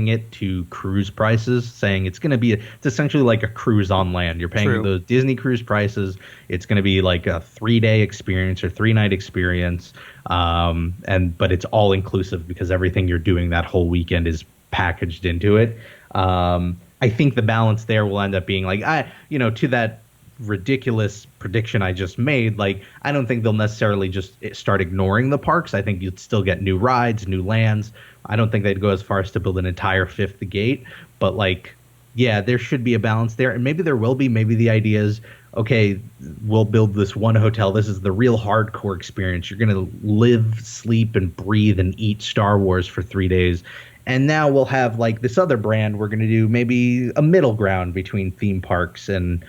it to cruise prices, saying it's going to be it's essentially like a cruise on land. You're paying true. those Disney cruise prices. It's going to be like a 3-day experience or 3-night experience, but it's all inclusive because everything you're doing that whole weekend is packaged into it. I think the balance there will end up being like to that ridiculous prediction I just made, like I don't think they'll necessarily just start ignoring the parks. I think you'd still get new rides, new lands. I don't think they'd go as far as to build an entire fifth gate, but like, yeah, there should be a balance there, and maybe there will be. Maybe the idea is, okay, we'll build this one hotel. This is the real hardcore experience. You're gonna live, sleep, and breathe and eat Star Wars for 3 days. And now we'll have like this other brand. We're going to do maybe a middle ground between theme parks and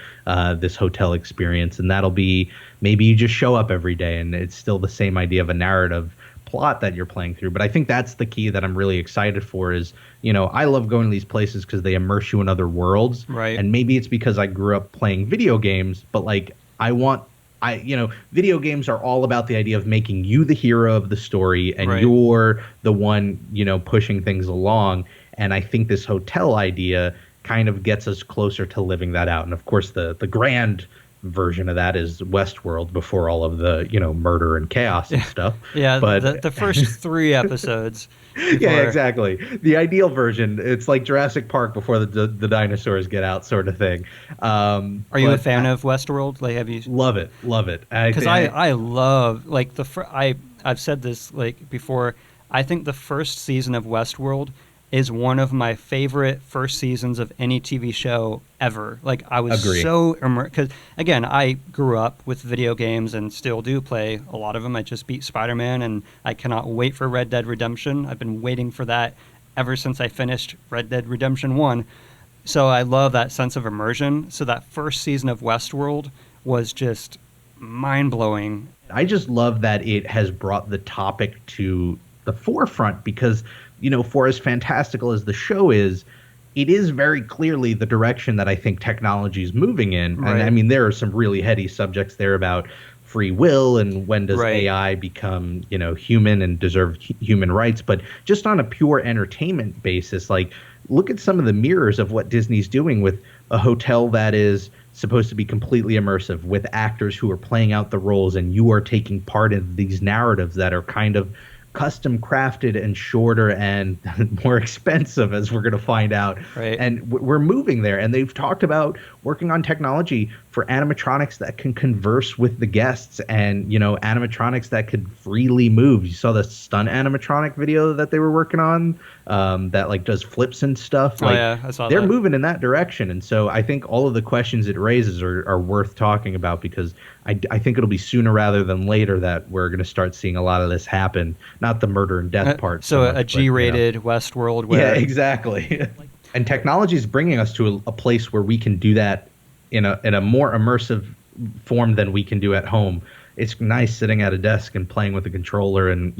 this hotel experience. And that'll be maybe you just show up every day and it's still the same idea of a narrative plot that you're playing through. But I think that's the key that I'm really excited for is, I love going to these places because they immerse you in other worlds. Right. And maybe it's because I grew up playing video games, but like video games are all about the idea of making you the hero of the story and Right. you're the one, pushing things along. And I think this hotel idea kind of gets us closer to living that out. And of course, the grand version of that is Westworld before all of the, murder and chaos and stuff. Yeah, But the first 3 episodes. yeah, Before, exactly. The ideal version, it's like Jurassic Park before the dinosaurs get out, sort of thing. Are you a fan of Westworld? Like, have you? Love it, love it. Because I love like I've said this like before. I think the first season of Westworld is one of my favorite first seasons of any TV show ever. Like I was Agree. so immersed because again I grew up with video games and still do play a lot of them. I just beat Spider-Man and I cannot wait for Red Dead Redemption. I've been waiting for that ever since I finished Red Dead Redemption 1. So I love that sense of immersion. So that first season of Westworld was just mind-blowing. I just love that it has brought the topic to the forefront because, for as fantastical as the show is, it is very clearly the direction that I think technology is moving in. Right. And I mean, there are some really heady subjects there about free will and when does Right. AI become, human and deserve human rights. But just on a pure entertainment basis, like look at some of the mirrors of what Disney's doing with a hotel that is supposed to be completely immersive with actors who are playing out the roles and you are taking part in these narratives that are kind of custom crafted and shorter and more expensive, as we're going to find out. Right. And we're moving there. And they've talked about working on technology for animatronics that can converse with the guests and, animatronics that could freely move. You saw the stunt animatronic video that they were working on that like does flips and stuff. Like, yeah, I saw they're that. moving in that direction. And so I think all of the questions it raises are worth talking about because I think it'll be sooner rather than later that we're going to start seeing a lot of this happen. Not the murder and death part. So much, a G-rated Westworld where yeah, exactly. And technology is bringing us to a place where we can do that in a more immersive form than we can do at home. It's nice sitting at a desk and playing with a controller and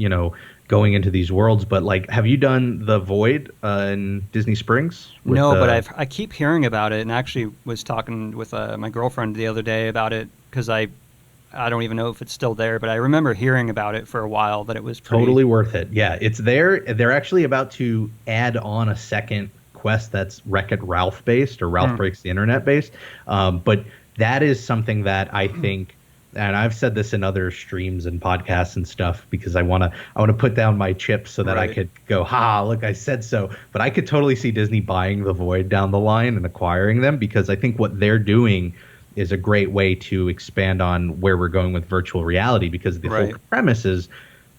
going into these worlds. But like, have you done the Void in Disney Springs? No, but I keep hearing about it, and actually was talking with my girlfriend the other day about it because I don't even know if it's still there, but I remember hearing about it for a while that it was totally worth it. Yeah, it's there. They're actually about to add on a second quest that's Wreck-It Ralph based or Ralph Breaks the Internet based. But that is something that I think, and I've said this in other streams and podcasts and stuff because I want to put down my chips so that I could go, look, I said so. But I could totally see Disney buying the Void down the line and acquiring them because I think what they're doing is a great way to expand on where we're going with virtual reality, because the whole premise is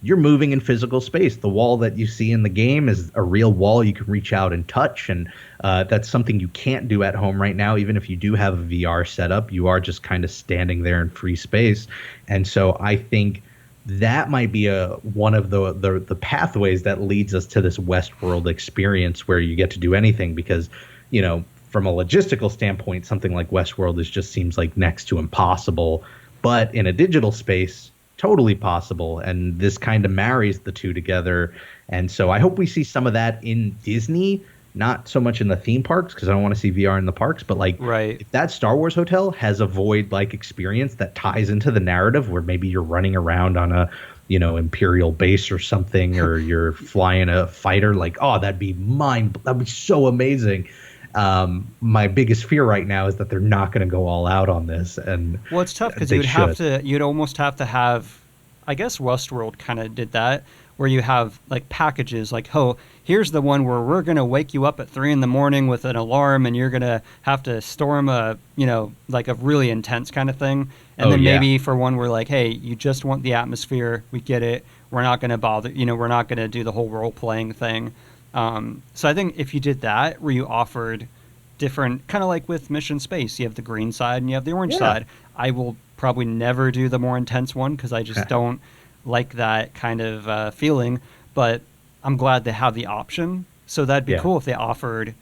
you're moving in physical space. The wall that you see in the game is a real wall you can reach out and touch, and that's something you can't do at home right now. Even if you do have a VR setup, you are just kind of standing there in free space. And so I think that might be one of the pathways that leads us to this Westworld experience where you get to do anything, because, you know, from a logistical standpoint, something like Westworld just seems like next to impossible. But in a digital space, totally possible, and this kind of marries the two together. And so I hope we see some of that in Disney, not so much in the theme parks, because I don't want to see VR in the parks, but like if that Star Wars hotel has a void-like experience that ties into the narrative, where maybe you're running around on a, you know, Imperial base or something, or you're flying a fighter, like, oh, that'd be so amazing. My biggest fear right now is that they're not going to go all out on this. And well, it's tough because you'd almost have to have, I guess Westworld kind of did that, where you have like packages like, oh, here's the one where we're going to wake you up at 3 a.m. with an alarm, and you're going to have to storm a, you know, like a really intense kind of thing. And then maybe for one, we're like, hey, you just want the atmosphere. We get it. We're not going to bother, you know, we're not going to do the whole role playing thing. So I think if you did that, where you offered different, kind of like with Mission Space, you have the green side and you have the orange side. I will probably never do the more intense one because I just don't like that kind of feeling. But I'm glad they have the option. So that'd be cool if they offered,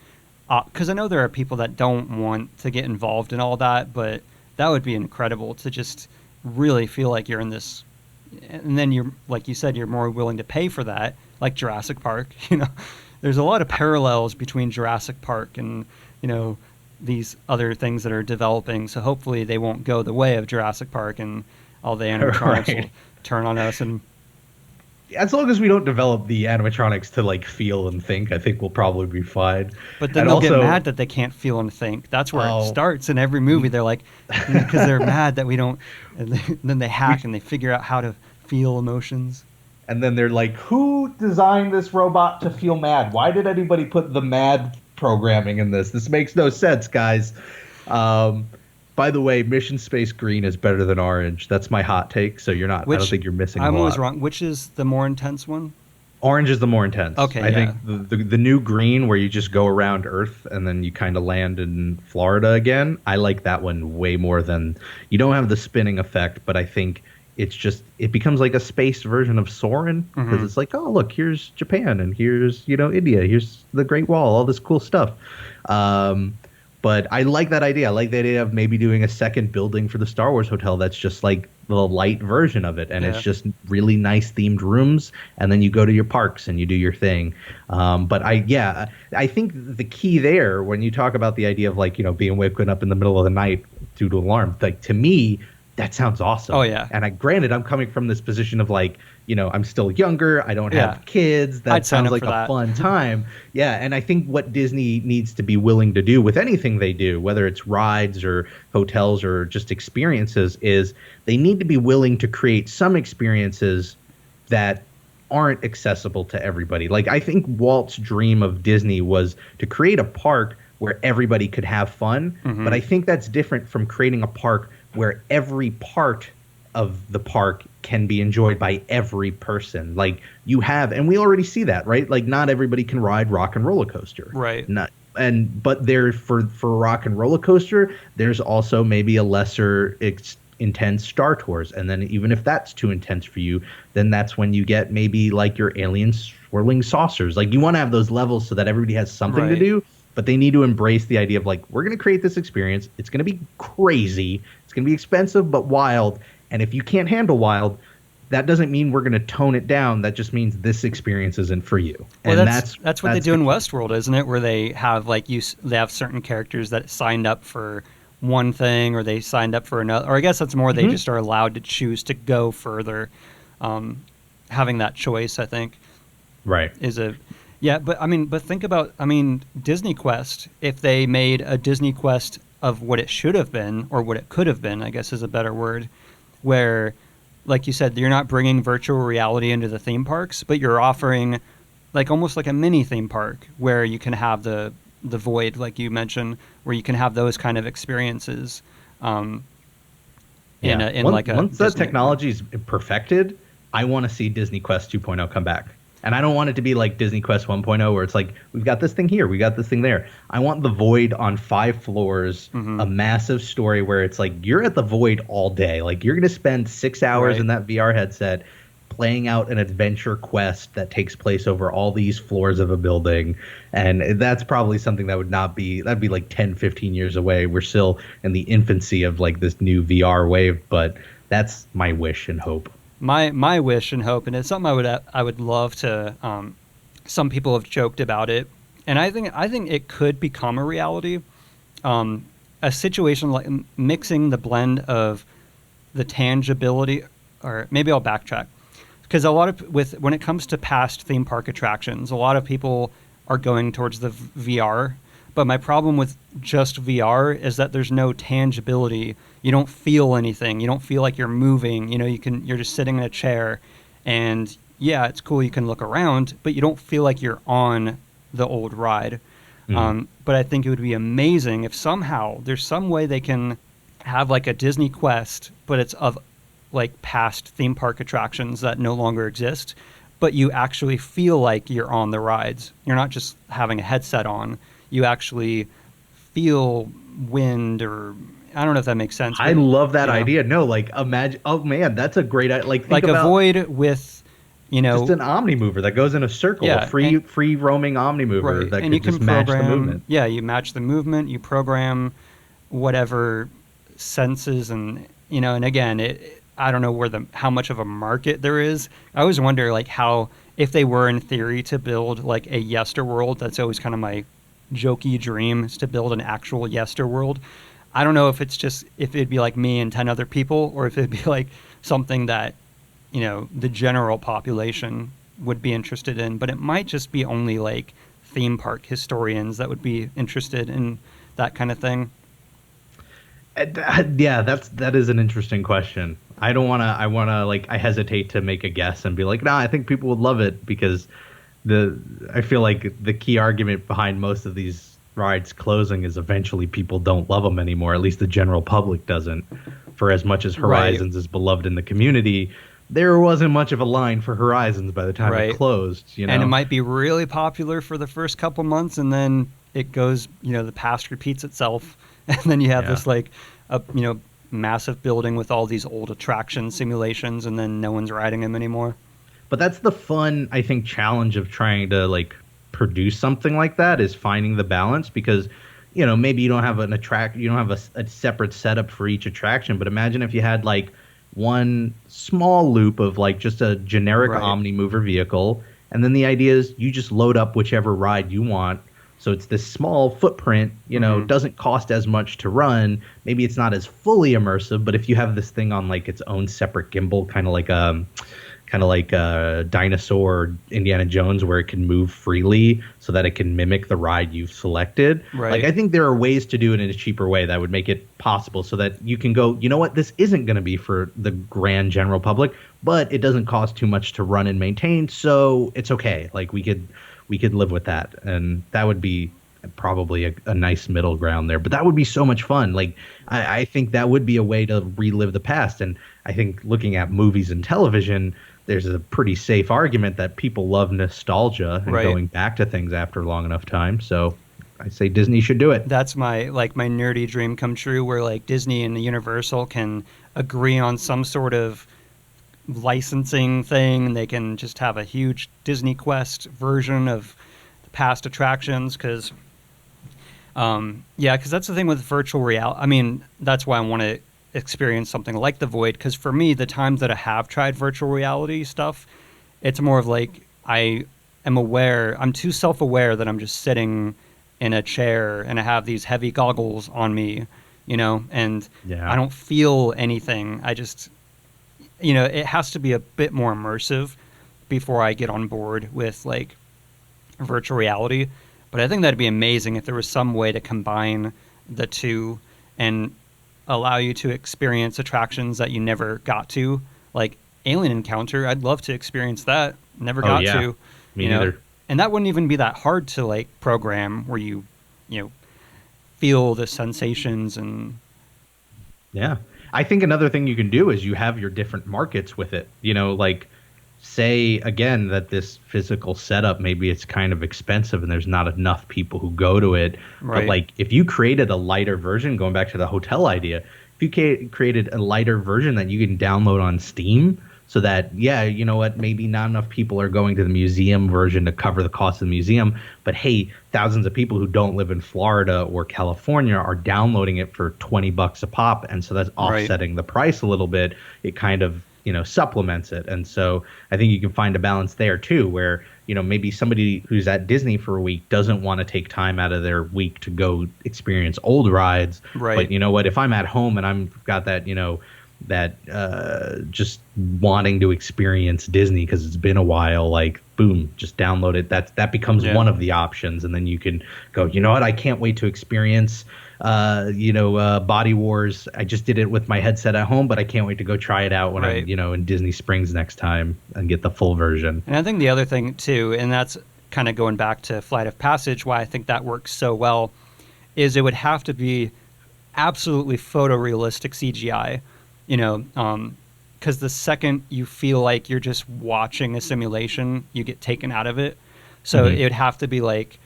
because I know there are people that don't want to get involved in all that, but that would be incredible to just really feel like you're in this. And then you're, like you said, you're more willing to pay for that, like Jurassic Park. You know, there's a lot of parallels between Jurassic Park and, you know, these other things that are developing. So hopefully they won't go the way of Jurassic Park and all the animatronics will turn on us. And as long as we don't develop the animatronics to like feel and think, I think we'll probably be fine. But then they'll get mad that they can't feel and think. That's where it starts in every movie. They're like, because they're mad that we don't, and then they hack and they figure out how to feel emotions. And then they're like, who designed this robot to feel mad? Why did anybody put the mad programming in this? This makes no sense, guys. By the way, Mission Space Green is better than Orange. That's my hot take. So you're not. I don't think you're missing. I'm always wrong. Which is the more intense one? Orange is the more intense. Okay, I think the new Green, where you just go around Earth and then you kind of land in Florida again. I like that one way more than. You don't have the spinning effect, but I think it becomes like a space version of Soarin', because it's like, oh, look, here's Japan and here's, you know, India, here's the Great Wall, all this cool stuff. But I like that idea. I like the idea of maybe doing a second building for the Star Wars hotel that's just like the light version of it, and it's just really nice themed rooms, and then you go to your parks and you do your thing. But I think the key there, when you talk about the idea of like, you know, being woken up in the middle of the night due to alarm, like, to me, that sounds awesome. Oh, yeah. And granted, I'm coming from this position of like, you know, I'm still younger. I don't have kids. That sounds like a fun time. Yeah. And I think what Disney needs to be willing to do with anything they do, whether it's rides or hotels or just experiences, is they need to be willing to create some experiences that aren't accessible to everybody. Like, I think Walt's dream of Disney was to create a park where everybody could have fun. But I think that's different from creating a park where every part of the park can be enjoyed by every person. Like, you have, and we already see that, right? Like, not everybody can ride Rock and Roller Coaster. Right. But there, for Rock and Roller Coaster, there's also maybe a lesser intense Star Tours. And then even if that's too intense for you, then that's when you get maybe like your alien swirling saucers. Like, you want to have those levels so that everybody has something to do. But they need to embrace the idea of like, we're going to create this experience. It's going to be crazy. It's going to be expensive, but wild. And if you can't handle wild, that doesn't mean we're going to tone it down. That just means this experience isn't for you. Well, and that's what they do in Westworld, isn't it? Where they have like they have certain characters that signed up for one thing, or they signed up for another. Or I guess that's more they just are allowed to choose to go further. Having that choice, I think, is a. Yeah, but think about, Disney Quest, if they made a Disney Quest of what it should have been, or what it could have been, I guess is a better word, where, like you said, you're not bringing virtual reality into the theme parks, but you're offering like almost like a mini theme park where you can have the void, like you mentioned, where you can have those kind of experiences. Once that Disney. technology is perfected, I want to see Disney Quest 2.0 come back. And I don't want it to be like Disney Quest 1.0 where it's like, we've got this thing here, we got this thing there. I want the Void on 5 floors, a massive story where it's like, you're at the Void all day. Like, you're going to spend 6 hours in that VR headset playing out an adventure quest that takes place over all these floors of a building. And that's probably something that that'd be like 10, 15 years away. We're still in the infancy of like this new VR wave, but that's my wish and hope. My wish and hope, and it's something I would love to. Some people have joked about it, and I think it could become a reality. A situation like mixing the blend of the tangibility, or maybe I'll backtrack, because when it comes to past theme park attractions, a lot of people are going towards the VR. But my problem with just VR is that there's no tangibility. You don't feel anything. You don't feel like you're moving. You're just sitting in a chair, and yeah, it's cool. You can look around, but you don't feel like you're on the old ride. But I think it would be amazing if somehow there's some way they can have like a Disney Quest, but it's of like past theme park attractions that no longer exist, but you actually feel like you're on the rides. You're not just having a headset on. You actually feel wind, or I don't know if that makes sense. I love that idea. No, like imagine. Oh man, that's a great idea. Like a Void with, just an Omni mover that goes in a circle, a free roaming Omni mover that can just match the movement. Yeah, you match the movement. You program whatever senses, and and again, I don't know how much of a market there is. I always wonder like how, if they were in theory to build like a Yesterworld. That's always kind of my jokey dream, is to build an actual Yesterworld. I don't know if it'd be like me and 10 other people, or if it'd be like something that, the general population would be interested in, but it might just be only like theme park historians that would be interested in that kind of thing. Yeah, that is an interesting question. I hesitate to make a guess and be like, nah, I think people would love it, because I feel like the key argument behind most of these rides closing is eventually people don't love them anymore. At least the general public doesn't. For as much as Horizons is beloved in the community, there wasn't much of a line for Horizons by the time it closed. And it might be really popular for the first couple months, and then it goes, the past repeats itself, and then you have this like massive building with all these old attraction simulations, and then no one's riding them anymore. But that's the fun, I think, challenge of trying to like produce something like that, is finding the balance, because maybe you don't have a separate setup for each attraction, but imagine if you had like one small loop of like just a generic Omni mover vehicle, and then the idea is you just load up whichever ride you want. So it's this small footprint, doesn't cost as much to run. Maybe it's not as fully immersive, but if you have this thing on like its own separate gimbal, kind of like a Dinosaur Indiana Jones, where it can move freely so that it can mimic the ride you've selected. Like, I think there are ways to do it in a cheaper way that would make it possible, so that you can go, this isn't going to be for the grand general public, but it doesn't cost too much to run and maintain, so it's okay. Like, we could live with that, and that would be probably a nice middle ground there. But that would be so much fun. Like, I think that would be a way to relive the past. And I think looking at movies and television, there's a pretty safe argument that people love nostalgia and going back to things after long enough time. So I say Disney should do it. That's my nerdy dream come true, where like Disney and Universal can agree on some sort of licensing thing, and they can just have a huge Disney Quest version of the past attractions. Because that's the thing with virtual reality. I mean, that's why I want to experience something like the Void, because for me, the times that I have tried virtual reality stuff, it's more of like I'm too self-aware that I'm just sitting in a chair and I have these heavy goggles on me, and I don't feel anything. I just, it has to be a bit more immersive before I get on board with like virtual reality. But I think that'd be amazing if there was some way to combine the two and allow you to experience attractions that you never got to, like Alien Encounter. I'd love to experience that. Never got to. Me neither. And that wouldn't even be that hard to like program, where you feel the sensations and Yeah. I think another thing you can do is you have your different markets with it. Like say again that this physical setup, maybe it's kind of expensive and there's not enough people who go to it. But Right. like if you created a lighter version, going back to the hotel idea, if you created a lighter version that you can download on Steam, so that, yeah, you know what, maybe not enough people are going to the museum version to cover the cost of the museum, but hey, thousands of people who don't live in Florida or California are downloading it for $20 a pop, and so that's Right. offsetting the price a little bit. It kind of, supplements it. And so I think you can find a balance there too, where, maybe somebody who's at Disney for a week doesn't want to take time out of their week to go experience old rides. Right. But you know what, if I'm at home and I've got that, that just wanting to experience Disney because it's been a while, like boom, just download it. That becomes Yeah. one of the options, and then you can go, you know what, I can't wait to experience Body Wars. I just did it with my headset at home, but I can't wait to go try it out when Right. I'm in Disney Springs next time and get the full version. And I think the other thing too, and that's kind of going back to Flight of Passage, why I think that works so well, is it would have to be absolutely photorealistic CGI, because the second you feel like you're just watching a simulation, you get taken out of it. So Mhm. it would have to be like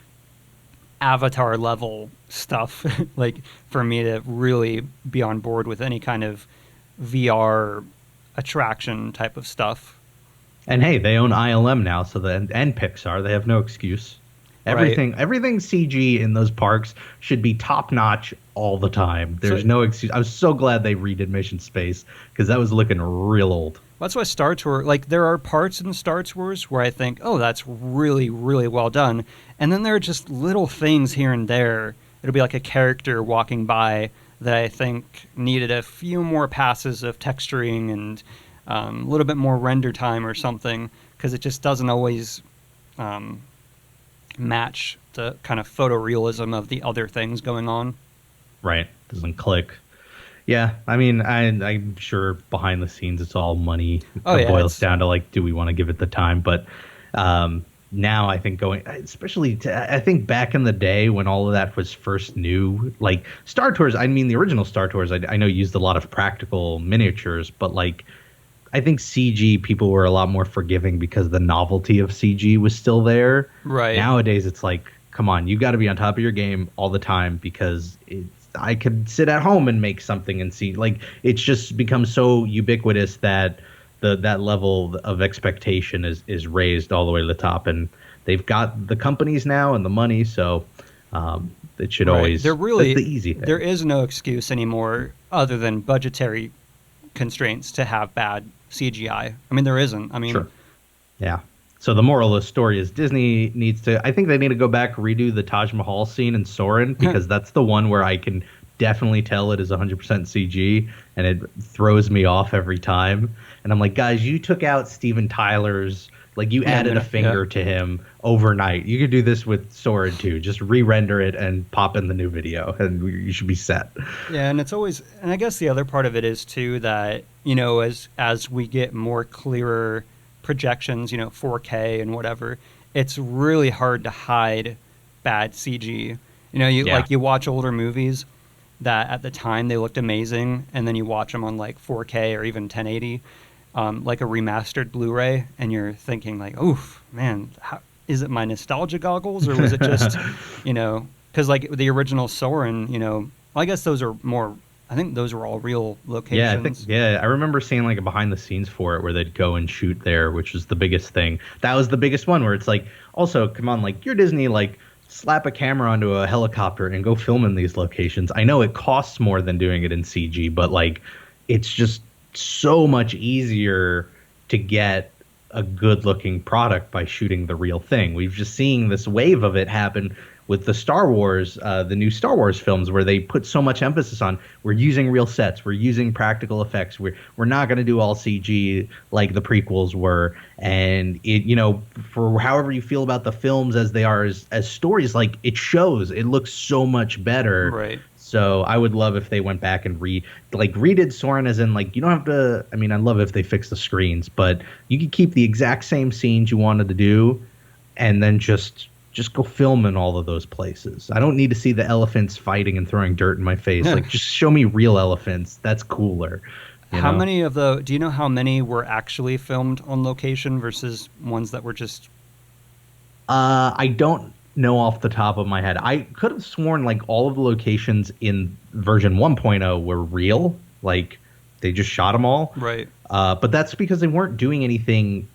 Avatar level stuff, like for me to really be on board with any kind of VR attraction type of stuff. And hey, they own ILM now, so and Pixar, they have no excuse. Right. Everything CG in those parks should be top notch all the time. So There's no excuse. I was so glad they redid Mission Space because that was looking real old. that's why Star Tour, like there are parts in Star Tours where I think, oh, that's really, really well done. And then there are just little things here and there. It'll be like a character walking by that I think needed a few more passes of texturing and a little bit more render time or something, because it just doesn't always um, match the kind of photorealism of the other things going on. Right. Doesn't click. Yeah, I mean, I'm sure behind the scenes it's all money. Oh It yeah, boils it's down to like, do we want to give it the time? But now I think especially I think back in the day when all of that was first new, like Star Tours. I mean, the original Star Tours, I know used a lot of practical miniatures, but like I think CG people were a lot more forgiving because the novelty of CG was still there. right. Nowadays, it's like, come on, you got to be on top of your game all the time because I could sit at home and make something and see, like, it's just become so ubiquitous that that level of expectation is raised all the way to the top, and they've got the companies now and the money, so it should Right. always, There really that's the easy thing. there is no excuse anymore other than budgetary constraints to have bad CGI. I mean, there isn't. I mean, Sure. Yeah. So the moral of the story is Disney needs to, I think they need to go back, redo the Taj Mahal scene in Soarin', because that's the one where I can definitely tell it is 100% CG, and it throws me off every time. And I'm like, guys, you took out Steven Tyler's, like you added a finger to him overnight. You could do this with Soarin' too. Just re-render it and pop in the new video, and you should be set. Yeah, and it's always, and I guess the other part of it is too that as we get more clearer projections, 4K and whatever, it's really hard to hide bad CG. Yeah. Like you watch older movies that at the time they looked amazing, and then you watch them on like 4K or even 1080, like a remastered Blu-ray, and you're thinking like, oof, man, is it my nostalgia goggles or was it just, because like the original Soren, well, I guess those are more. I think those were all real locations. I remember seeing like a behind the scenes for it where they'd go and shoot there, which was the biggest thing. That was the biggest one where it's like, also, come on, like you're Disney, like slap a camera onto a helicopter and go film in these locations. I know it costs more than doing it in CG, but like it's just so much easier to get a good looking product by shooting the real thing. We've just seen this wave of it happen with the Star Wars, the new Star Wars films, where they put so much emphasis on we're using real sets, we're using practical effects, we're not going to do all CG like the prequels were, and it, for however you feel about the films as they are as stories, like it shows, it looks so much better. Right. So I would love if they went back and redid Soren, as in like you don't have to. I mean, I'd love if they fixed the screens, but you could keep the exact same scenes you wanted to do, and then just just go film in all of those places. I don't need to see the elephants fighting and throwing dirt in my face. Like, just show me real elephants. That's cooler. How many of the, do you know how many were actually filmed on location versus ones that were just... I don't know off the top of my head. I could have sworn like all of the locations in version 1.0 were real. Like they just shot them all. Right. But that's because they weren't doing anything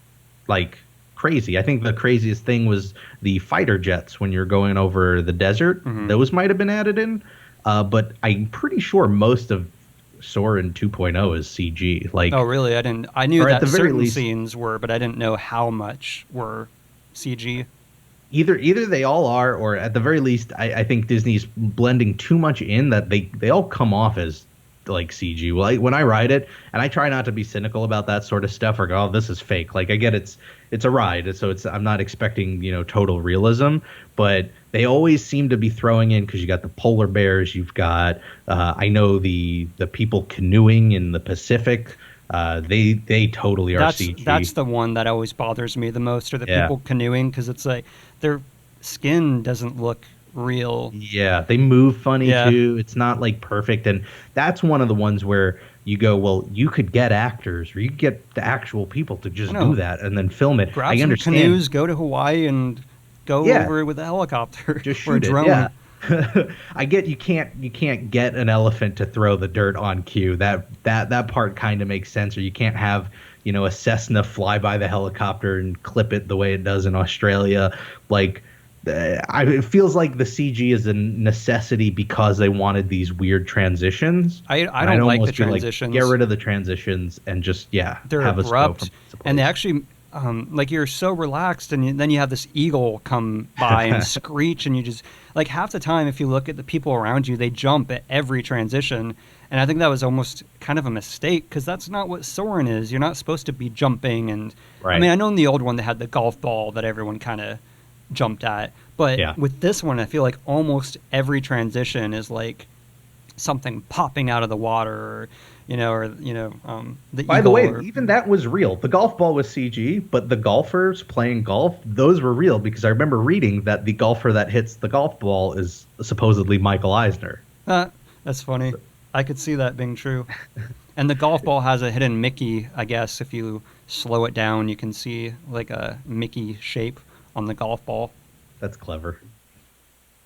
like crazy. I think the craziest thing was the fighter jets when you're going over the desert. Mm-hmm. Those might have been added in. But I'm pretty sure most of Soarin' 2.0 is CG. Like, oh, really? I knew that certain scenes were, but I didn't know how much were CG. Either they all are, or at the very least, I think Disney's blending too much in that they all come off as like CG. Well, when I ride it, and I try not to be cynical about that sort of stuff, or go, oh, this is fake. Like I get it's a ride, so I'm not expecting total realism, but they always seem to be throwing in, because you got the polar bears, you've got I know the people canoeing in the Pacific. They totally are CG. That's the one that always bothers me the most, are the people canoeing, because it's like their skin doesn't look real. Yeah, they move funny too. It's not like perfect, and that's one of the ones where you go, well, you could get actors, or you could get the actual people to just do that and then film it. Grab some canoes, go to Hawaii, and go over with a helicopter, just shoot or a drone. I get you can't get an elephant to throw the dirt on cue. That part kind of makes sense. Or you can't have a Cessna fly by the helicopter and clip it the way it does in Australia. Like it feels like the CG is a necessity because they wanted these weird transitions. I don't like the transitions. Get rid of the transitions and just they're have abrupt, us go and they actually. Like you're so relaxed, and then you have this eagle come by and screech, and you just like half the time, if you look at the people around you, they jump at every transition, and I think that was almost kind of a mistake, because that's not what Soarin' is. You're not supposed to be jumping, and I mean, I know in the old one they had the golf ball that everyone kind of jumped at, but with this one, I feel like almost every transition is like something popping out of the water, or the By the way, even that was real. The golf ball was CG, but the golfers playing golf, those were real, because I remember reading that the golfer that hits the golf ball is supposedly Michael Eisner. That's funny. I could see that being true. And the golf ball has a hidden Mickey, I guess. If you slow it down, you can see like a Mickey shape on the golf ball. That's clever.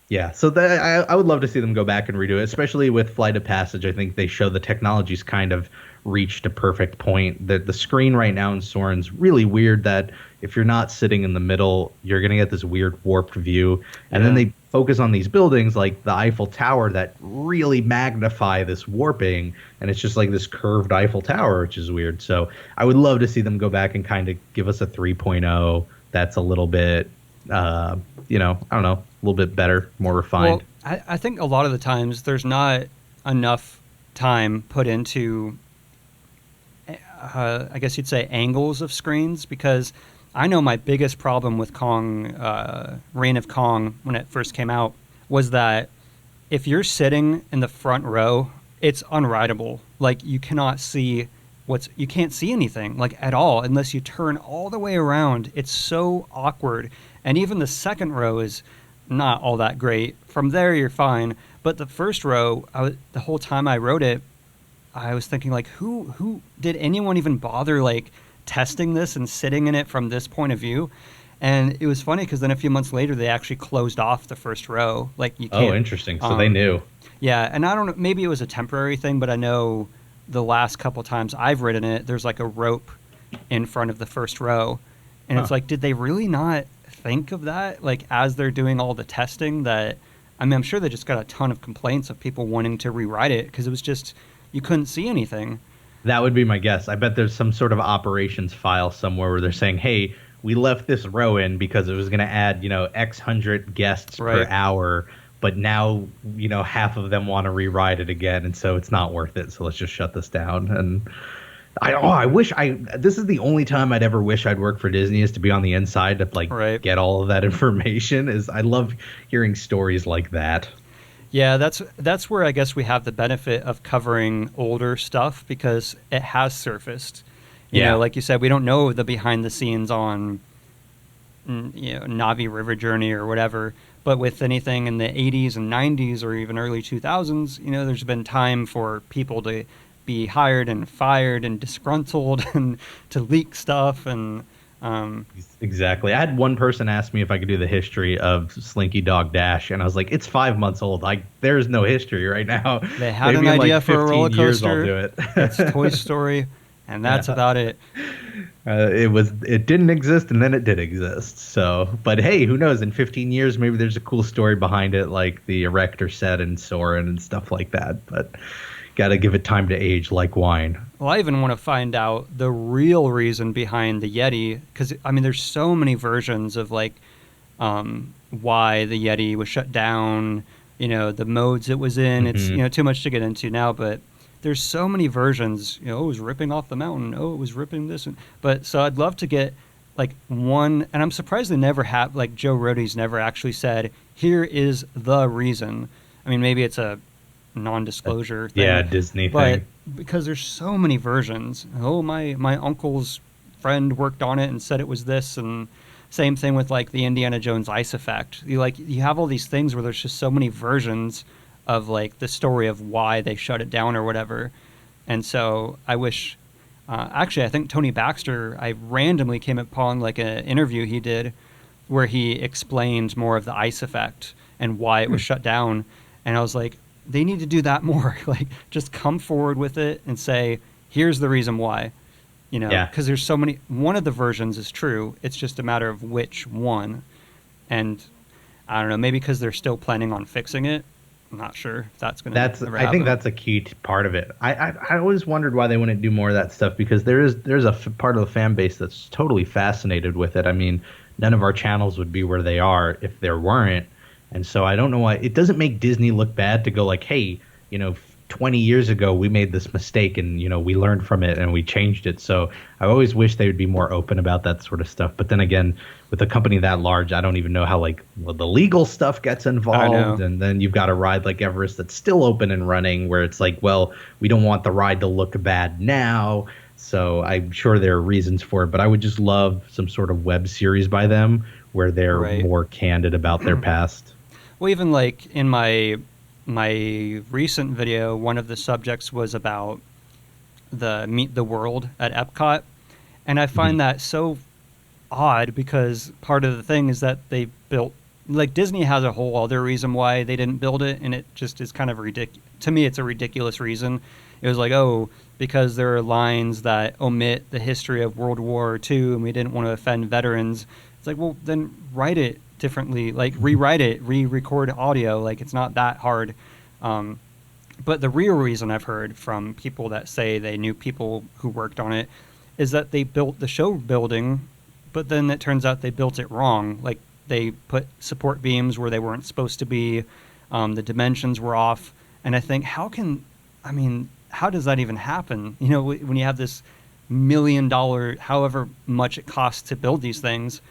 Yeah, so I would love to see them go back and redo it, especially with Flight of Passage. I think they show the technology's kind of reached a perfect point. The screen right now in Soarin's really weird, that if you're not sitting in the middle, you're going to get this weird warped view. And then they focus on these buildings like the Eiffel Tower that really magnify this warping, and it's just like this curved Eiffel Tower, which is weird. So I would love to see them go back and kind of give us a 3.0 that's a little bit, I don't know, a little bit better, more refined. Well, I think a lot of the times there's not enough time put into, I guess you'd say, angles of screens, because I know my biggest problem with Kong, Reign of Kong, when it first came out, was that if you're sitting in the front row, it's unrideable. Like, you cannot see you can't see anything, like, at all, unless you turn all the way around. It's so awkward. And even the second row is not all that great. From there, you're fine. But the first row, the whole time I wrote it, I was thinking, like, who did anyone even bother, like, testing this and sitting in it from this point of view? And it was funny, because then a few months later, they actually closed off the first row. Like, you can't. Oh, interesting. So they knew. Yeah, and I don't know, maybe it was a temporary thing, but I know the last couple times I've ridden it, there's like a rope in front of the first row. And it's like, did they really not think of that, like, as they're doing all the testing? That, I mean, I'm sure they just got a ton of complaints of people wanting to rewrite it, because it was just, you couldn't see anything. That would be my guess. I bet there's some sort of operations file somewhere where they're saying, hey, we left this row in because it was going to add, X hundred guests per hour, but now, half of them want to rewrite it again, and so it's not worth it, so let's just shut this down. And I wish this is the only time I'd ever wish I'd work for Disney, is to be on the inside to get all of that information. I love hearing stories like that. Yeah, that's where I guess we have the benefit of covering older stuff, because it has surfaced. You know, like you said, we don't know the behind the scenes on Navi River journey or whatever. But with anything in the 80s and 90s or even early 2000s, there's been time for people to be hired and fired and disgruntled and to leak stuff. And exactly. I had one person ask me if I could do the history of Slinky Dog Dash, and I was like, it's 5 months old. There's no history right now. They had an idea for a roller coaster. I'll do it. It's Toy Story, and that's about it. It didn't exist, and then it did exist. So, but hey, who knows? In 15 years, maybe there's a cool story behind it, like the Erector set and Soren and stuff like that. But got to give it time to age like wine. Well, I even want to find out the real reason behind the Yeti, because there's so many versions of why the Yeti was shut down. The modes it was in. It's too much to get into now, but there's so many versions. It was ripping off the mountain. Oh, it was ripping this. But so I'd love to get one, and I'm surprised they never have. Joe Rohde's never actually said, "Here is the reason." Maybe it's a non-disclosure thing. Yeah, Disney but thing. Because there's so many versions. Oh, my uncle's friend worked on it and said it was this, and same thing with the Indiana Jones ice effect. You have all these things where there's just so many versions of the story of why they shut it down or whatever. And so I wish actually I think Tony Baxter, I randomly came upon an interview he did where he explained more of the ice effect and why it was shut down, and I was like, they need to do that more. Just come forward with it and say, here's the reason why. Because there's so many. One of the versions is true. It's just a matter of which one. And I don't know, maybe because they're still planning on fixing it. I'm not sure if that's going to happen. I think that's a key part of it. I always wondered why they wouldn't do more of that stuff, because there's a part of the fan base that's totally fascinated with it. None of our channels would be where they are if there weren't. And so I don't know why it doesn't make Disney look bad to go hey, 20 years ago we made this mistake and we learned from it and we changed it. So I always wish they would be more open about that sort of stuff. But then again, with a company that large, I don't even know how the legal stuff gets involved. And then you've got a ride like Everest that's still open and running, where it's well, we don't want the ride to look bad now. So I'm sure there are reasons for it, but I would just love some sort of web series by them where they're more candid about their past. Well, even in my recent video, one of the subjects was about the Meet the World at Epcot, and I find that so odd, because part of the thing is that they built Disney has a whole other reason why they didn't build it, and it just is kind of ridiculous. To me, it's a ridiculous reason. It was because there are lines that omit the history of World War II, and we didn't want to offend veterans. It's well, then write it differently, rewrite it, re-record audio. It's not that hard. But the real reason I've heard from people that say they knew people who worked on it is that they built the show building, but then it turns out they built it wrong. They put support beams where they weren't supposed to be. The dimensions were off. And I think, how does that even happen? When you have this $1 million, however much it costs to build these things,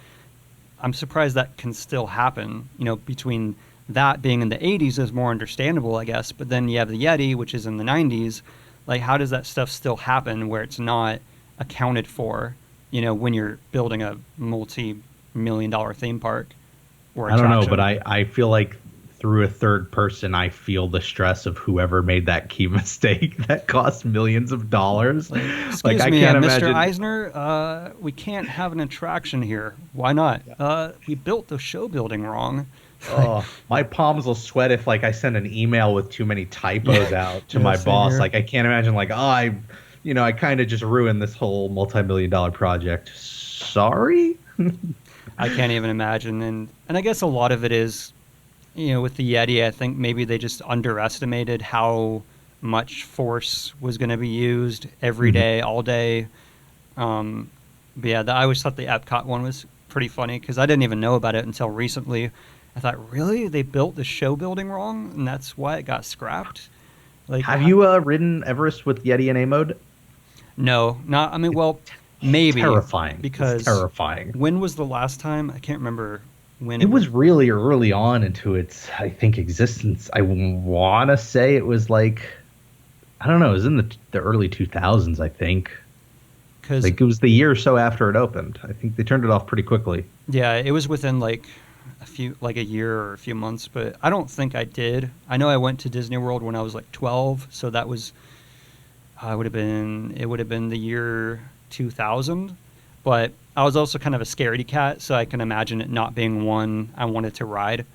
I'm surprised that can still happen. Between that being in the 80s is more understandable, I guess. But then you have the Yeti, which is in the 90s. How does that stuff still happen where it's not accounted for, when you're building a multi-million-dollar theme park or attraction? I don't know, but I feel like through a third person, I feel the stress of whoever made that key mistake that cost millions of dollars. Excuse me, Mr. Eisner, we can't have an attraction here. Why not? We built the show building wrong. Oh, my palms will sweat if I send an email with too many typos out to my boss. Here. I can't imagine I kind of just ruined this whole multi-million-dollar project. Sorry. I can't even imagine. And I guess a lot of it is, with the Yeti, I think maybe they just underestimated how much force was going to be used every day, all day. But yeah, I always thought the Epcot one was pretty funny, because I didn't even know about it until recently. I thought, really? They built the show building wrong, and that's why it got scrapped? Have you ridden Everest with Yeti in A mode? No, not. Maybe. Terrifying. Because it's terrifying. When was the last time? I can't remember when. It was really early on into its, I think, existence. I want to say it was I don't know, it was in the early 2000s, I think. 'Cause, like it was the year or so after it opened. I think they turned it off pretty quickly. Yeah, it was within like a year or a few months, but I don't think I did. I know I went to Disney World when I was like 12, so that was it would have been the year 2000, but I was also kind of a scaredy cat, so I can imagine it not being one I wanted to ride.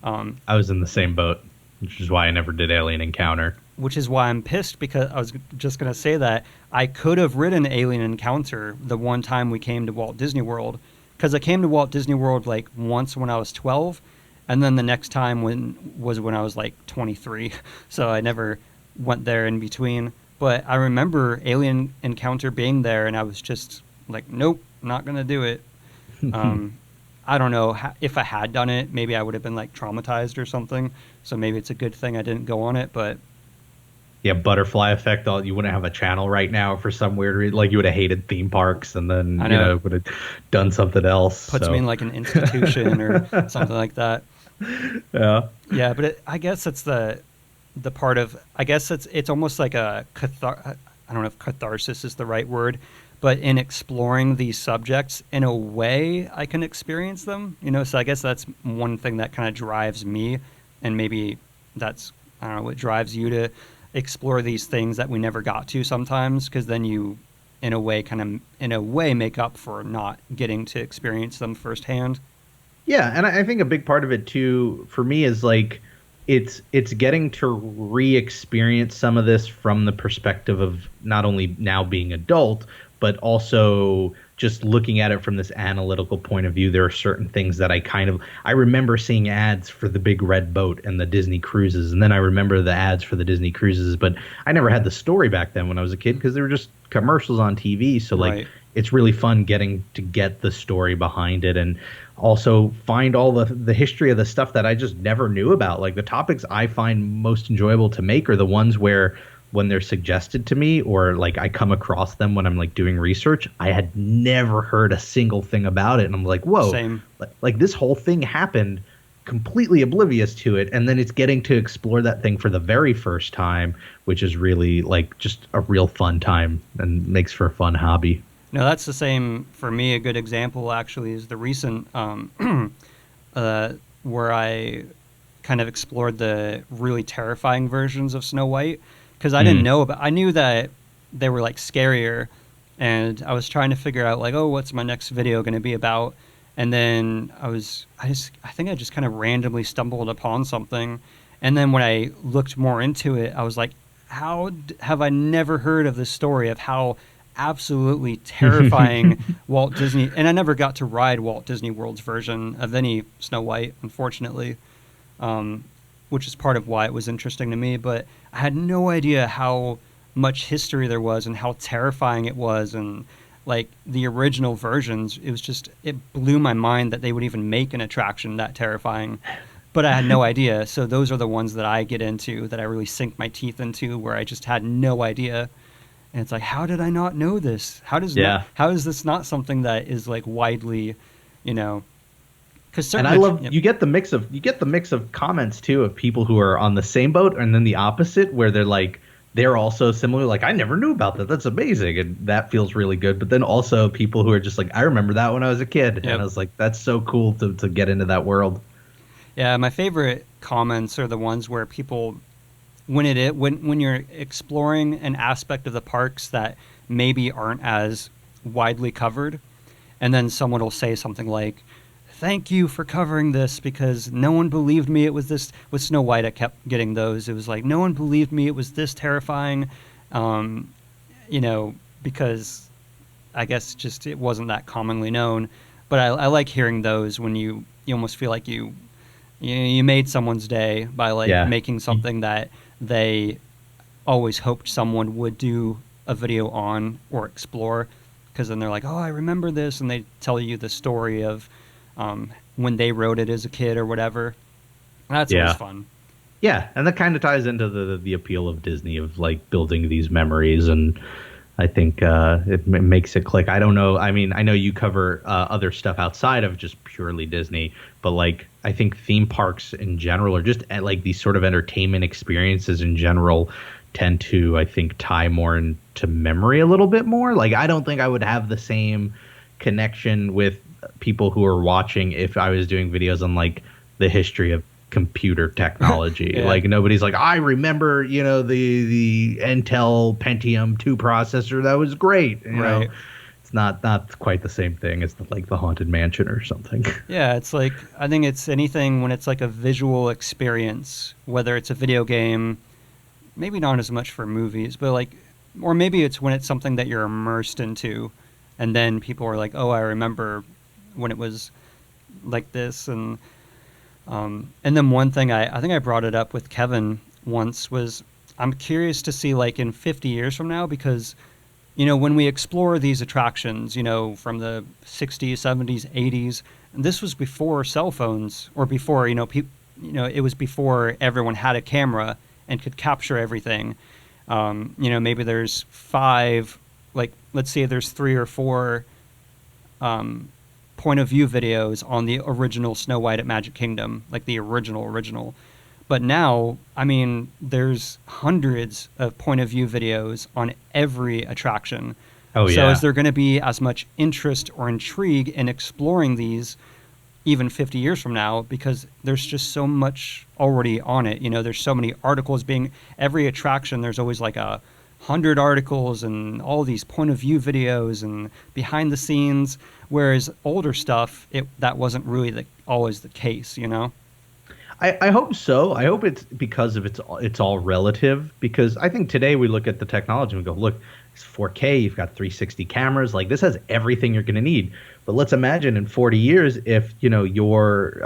I was in the same boat, which is why I never did Alien Encounter. Which is why I'm pissed, because I was just going to say that I could have ridden Alien Encounter the one time we came to Walt Disney World, because I came to Walt Disney World like once when I was 12, and then the next time was when I was like 23. So I never went there in between. But I remember Alien Encounter being there, and I was just like, nope, not going to do it. I don't know if I had done it, maybe I would have been like traumatized or something. So maybe it's a good thing I didn't go on it, but yeah, butterfly effect. You wouldn't have a channel right now for some weird reason. Like you would have hated theme parks, and then would have done something else. Puts me in like an institution or something like that. Yeah. Yeah, but I guess it's the part of, I guess it's almost like a I don't know if catharsis is the right word, but in exploring these subjects in a way I can experience them. So I guess that's one thing that kind of drives me, and maybe that's, I don't know, what drives you to explore these things that we never got to sometimes, because then you in a way make up for not getting to experience them firsthand. Yeah, and I think a big part of it too for me is like it's getting to re-experience some of this from the perspective of not only now being adult, but also just looking at it from this analytical point of view. There are certain things that I remember seeing ads for the big red boat and the Disney cruises, and then I remember the ads for the Disney cruises, but I never had the story back then when I was a kid because they were just commercials on TV. So like It's really fun getting to get the story behind it, and also find all the history of the stuff that I just never knew about. Like the topics I find most enjoyable to make are the ones where when they're suggested to me, or like I come across them when I'm like doing research, I had never heard a single thing about it, and I'm like, whoa. Same. Like this whole thing happened, completely oblivious to it, and then it's getting to explore that thing for the very first time, which is really like just a real fun time and makes for a fun hobby. No, that's the same for me. A good example actually is the recent where I kind of explored the really terrifying versions of Snow White, because I didn't know I knew that they were like scarier, and I was trying to figure out like, oh, what's my next video going to be about? And then I think I just kind of randomly stumbled upon something, and then when I looked more into it, I was like, how have I never heard of this story of how absolutely terrifying Walt Disney, and I never got to ride Walt Disney World's version of any Snow White, unfortunately, which is part of why it was interesting to me, but I had no idea how much history there was and how terrifying it was, and like the original versions, it blew my mind that they would even make an attraction that terrifying, but I had no idea. So those are the ones that I get into, that I really sink my teeth into, where I just had no idea. And it's like, how did I not know this? How is this not something that is like widely, Because and I love you get the mix of comments too of people who are on the same boat, and then the opposite where they're also similar. Like, I never knew about that. That's amazing, and that feels really good. But then also people who are just like, I remember that when I was a kid, and I was like, that's so cool to get into that world. Yeah, my favorite comments are the ones where people, when you're exploring an aspect of the parks that maybe aren't as widely covered, and then someone will say something like, thank you for covering this, because no one believed me it was this. With Snow White, I kept getting those. It was like, no one believed me it was this terrifying, because I guess just it wasn't that commonly known. But I like hearing those when you almost feel like you made someone's day by making something that they always hoped someone would do a video on or explore, because then they're like, oh, I remember this, and they tell you the story of when they wrote it as a kid or whatever. That's always fun. Yeah, and that kind of ties into the appeal of Disney, of like building these memories, and I think it makes it click. I don't know. I mean, I know you cover other stuff outside of just purely Disney, but like I think theme parks in general, or just like these sort of entertainment experiences in general, tend to, I think, tie more into memory a little bit more. Like, I don't think I would have the same connection with people who are watching if I was doing videos on like the history of computer technology. Yeah. Like, nobody's like, I remember, the Intel Pentium 2 processor, that was great. You know, it's not quite the same thing as like the Haunted Mansion or something. Yeah, it's like, I think it's anything when it's like a visual experience, whether it's a video game, maybe not as much for movies, but like, or maybe it's when it's something that you're immersed into, and then people are like, oh, I remember when it was like this. And then one thing I think I brought it up with Kevin once was, I'm curious to see like in 50 years from now, because when we explore these attractions, from the 60s, 70s, 80s, and this was before cell phones, or before, it was before everyone had a camera and could capture everything. Maybe there's 5, like, let's say there's 3 or 4 point of view videos on the original Snow White at Magic Kingdom, like the original. But now, I mean, there's hundreds of point of view videos on every attraction. Oh, yeah. So is there going to be as much interest or intrigue in exploring these even 50 years from now? Because there's just so much already on it. There's so many articles every attraction, there's always like 100 articles and all these point of view videos and behind the scenes. Whereas older stuff, that wasn't really always the case, I hope so. I hope it's because of it's all relative. Because I think today we look at the technology and we go, look, it's 4K. You've got 360 cameras. Like, this has everything you're going to need. But let's imagine in 40 years if your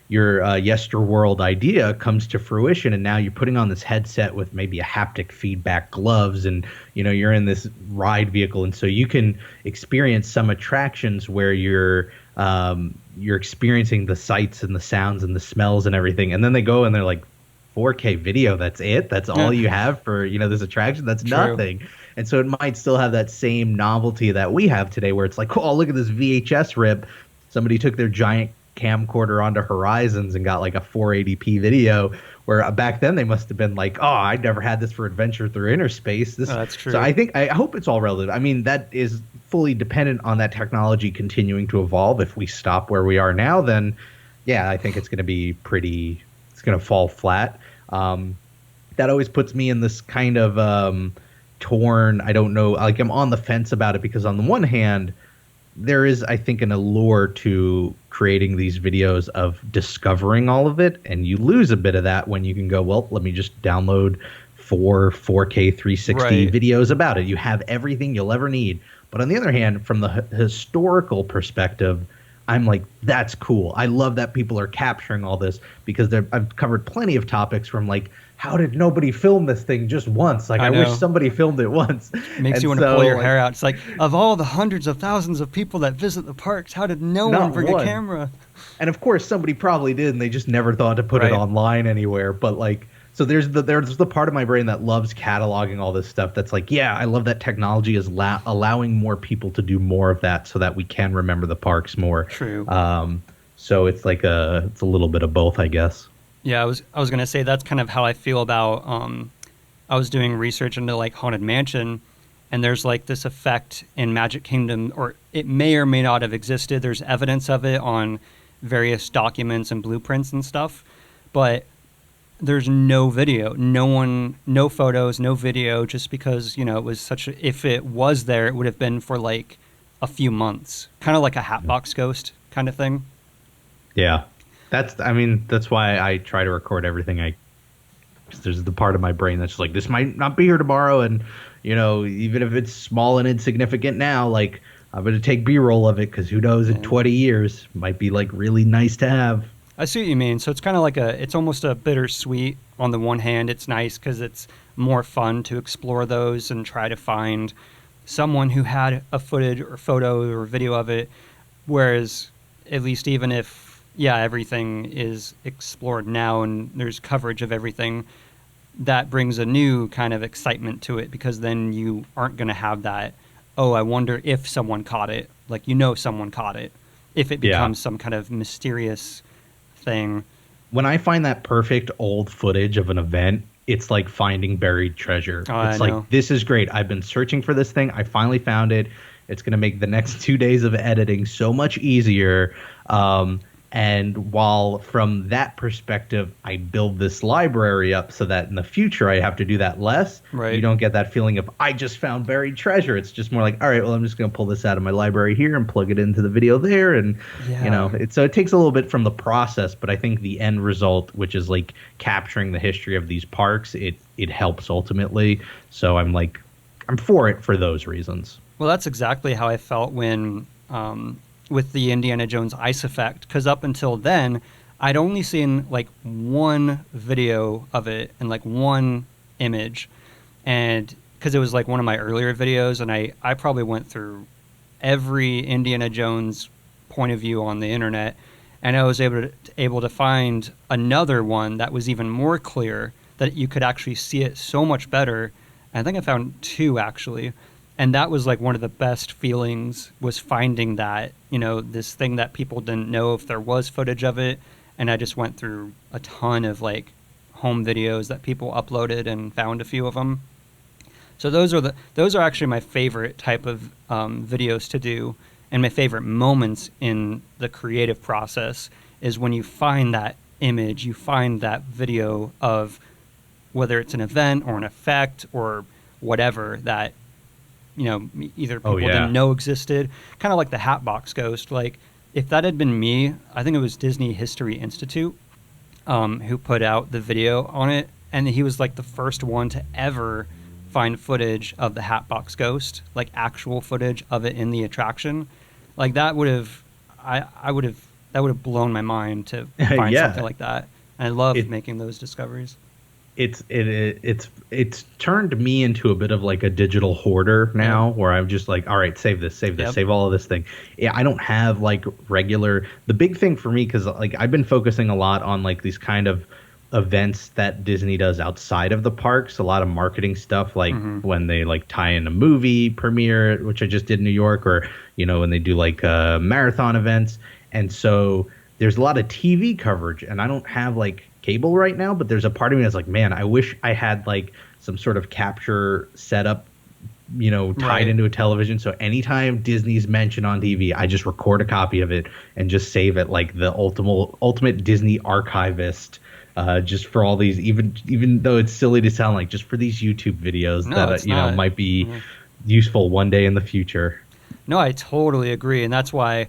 Yesterworld idea comes to fruition, and now you're putting on this headset with maybe a haptic feedback gloves, and you're in this ride vehicle, and so you can experience some attractions where you're experiencing the sights and the sounds and the smells and everything, and then they go and they're like, 4K video, that's it? That's all you have for this attraction? That's nothing. And so it might still have that same novelty that we have today, where it's like, oh, look at this VHS rip. Somebody took their giant camcorder onto Horizons and got like a 480p video, where back then they must have been like, oh, I never had this for Adventure Through Inner Space. That's true. So I hope it's all relative. I mean, that is fully dependent on that technology continuing to evolve. If we stop where we are now, then yeah, I think it's going to be it's going to fall flat. That always puts me in this kind of torn, I don't know, like, I'm on the fence about it, because on the one hand, there is, I think, an allure to creating these videos of discovering all of it, and you lose a bit of that when you can go, well, let me just download 4K 360 videos about it. You have everything you'll ever need. But on the other hand, from the historical perspective, I'm like, that's cool. I love that people are capturing all this, because I've covered plenty of topics from like, how did nobody film this thing just once? Like, I wish somebody filmed it once. It makes you want to pull your hair out. It's like, of all the hundreds of thousands of people that visit the parks, how did no one bring a camera? And of course, somebody probably did, and they just never thought to put it online anywhere. But like, so there's the part of my brain that loves cataloging all this stuff. That's like, yeah, I love that technology is allowing more people to do more of that, so that we can remember the parks more. True. So it's like it's a little bit of both, I guess. Yeah, I was gonna say that's kind of how I feel about. I was doing research into like Haunted Mansion, and there's like this effect in Magic Kingdom, or it may or may not have existed. There's evidence of it on various documents and blueprints and stuff, but there's no video, no photos, no video, just because it was if it was there, it would have been for like a few months, kind of like a Hatbox Ghost kind of thing. Yeah. That's why I try to record everything. There's the part of my brain that's just like, this might not be here tomorrow, and even if it's small and insignificant now, like, I'm going to take B-roll of it, because who knows, in 20 years might be like really nice to have. I see what you mean. So it's kind of like it's almost a bittersweet. On the one hand, it's nice because it's more fun to explore those and try to find someone who had a footage or photo or video of it. Whereas, at least even if, everything is explored now and there's coverage of everything, that brings a new kind of excitement to it, because then you aren't going to have that, oh, I wonder if someone caught it. Like, someone caught it. If it becomes some kind of mysterious thing. When I find that perfect old footage of an event, it's like finding buried treasure. Oh, It's I like, know. this is great. I've been searching for this thing. I finally found it. It's going to make the next 2 days of editing so much easier. And while from that perspective, I build this library up so that in the future I have to do that less, you Right. don't get that feeling of, I just found buried treasure. It's just more like, all right, well, I'm just going to pull this out of my library here and plug it into the video there. And, Yeah. so it takes a little bit from the process, but I think the end result, which is like capturing the history of these parks, it helps ultimately. So I'm for it for those reasons. Well, that's exactly how I felt when with the Indiana Jones ice effect, because up until then, I'd only seen like one video of it and like one image, and because it was like one of my earlier videos, and I probably went through every Indiana Jones point of view on the internet, and I was able to find another one that was even more clear, that you could actually see it so much better. And I think I found two actually, and that was like one of the best feelings, was finding that, this thing that people didn't know if there was footage of it. And I just went through a ton of like home videos that people uploaded and found a few of them. So those are actually my favorite type of videos to do, and my favorite moments in the creative process is when you find that image, you find that video of whether it's an event or an effect or whatever that either Oh, people yeah. didn't know existed, kind of like the Hatbox Ghost. Like, if that had been me, I think it was Disney History Institute who put out the video on it, and he was like the first one to ever find footage of the Hatbox Ghost, like actual footage of it in the attraction. Like that would have, I would have, that would have blown my mind to find something Yeah. like that. And I love It making those discoveries. it's turned me into a bit of like a digital hoarder Yep. now, where I'm just like, all right, save this, Yep. save all of this thing. Yeah, I don't have like regular. The big thing for me, because like I've been focusing a lot on like these kind of events that Disney does outside of the parks, a lot of marketing stuff, like Mm-hmm. when they like tie in a movie premiere, which I just did in New York, or when they do like marathon events. And so there's a lot of TV coverage, and I don't have like cable right now, but there's a part of me that's like, man, I wish I had like some sort of capture setup, tied Right. into a television. So anytime Disney's mentioned on TV, I just record a copy of it and just save it, like the ultimate Disney archivist. Just for all these, even though it's silly to sound like, just for these YouTube videos No, that it's not. might be Yeah. useful one day in the future. No, I totally agree. And that's why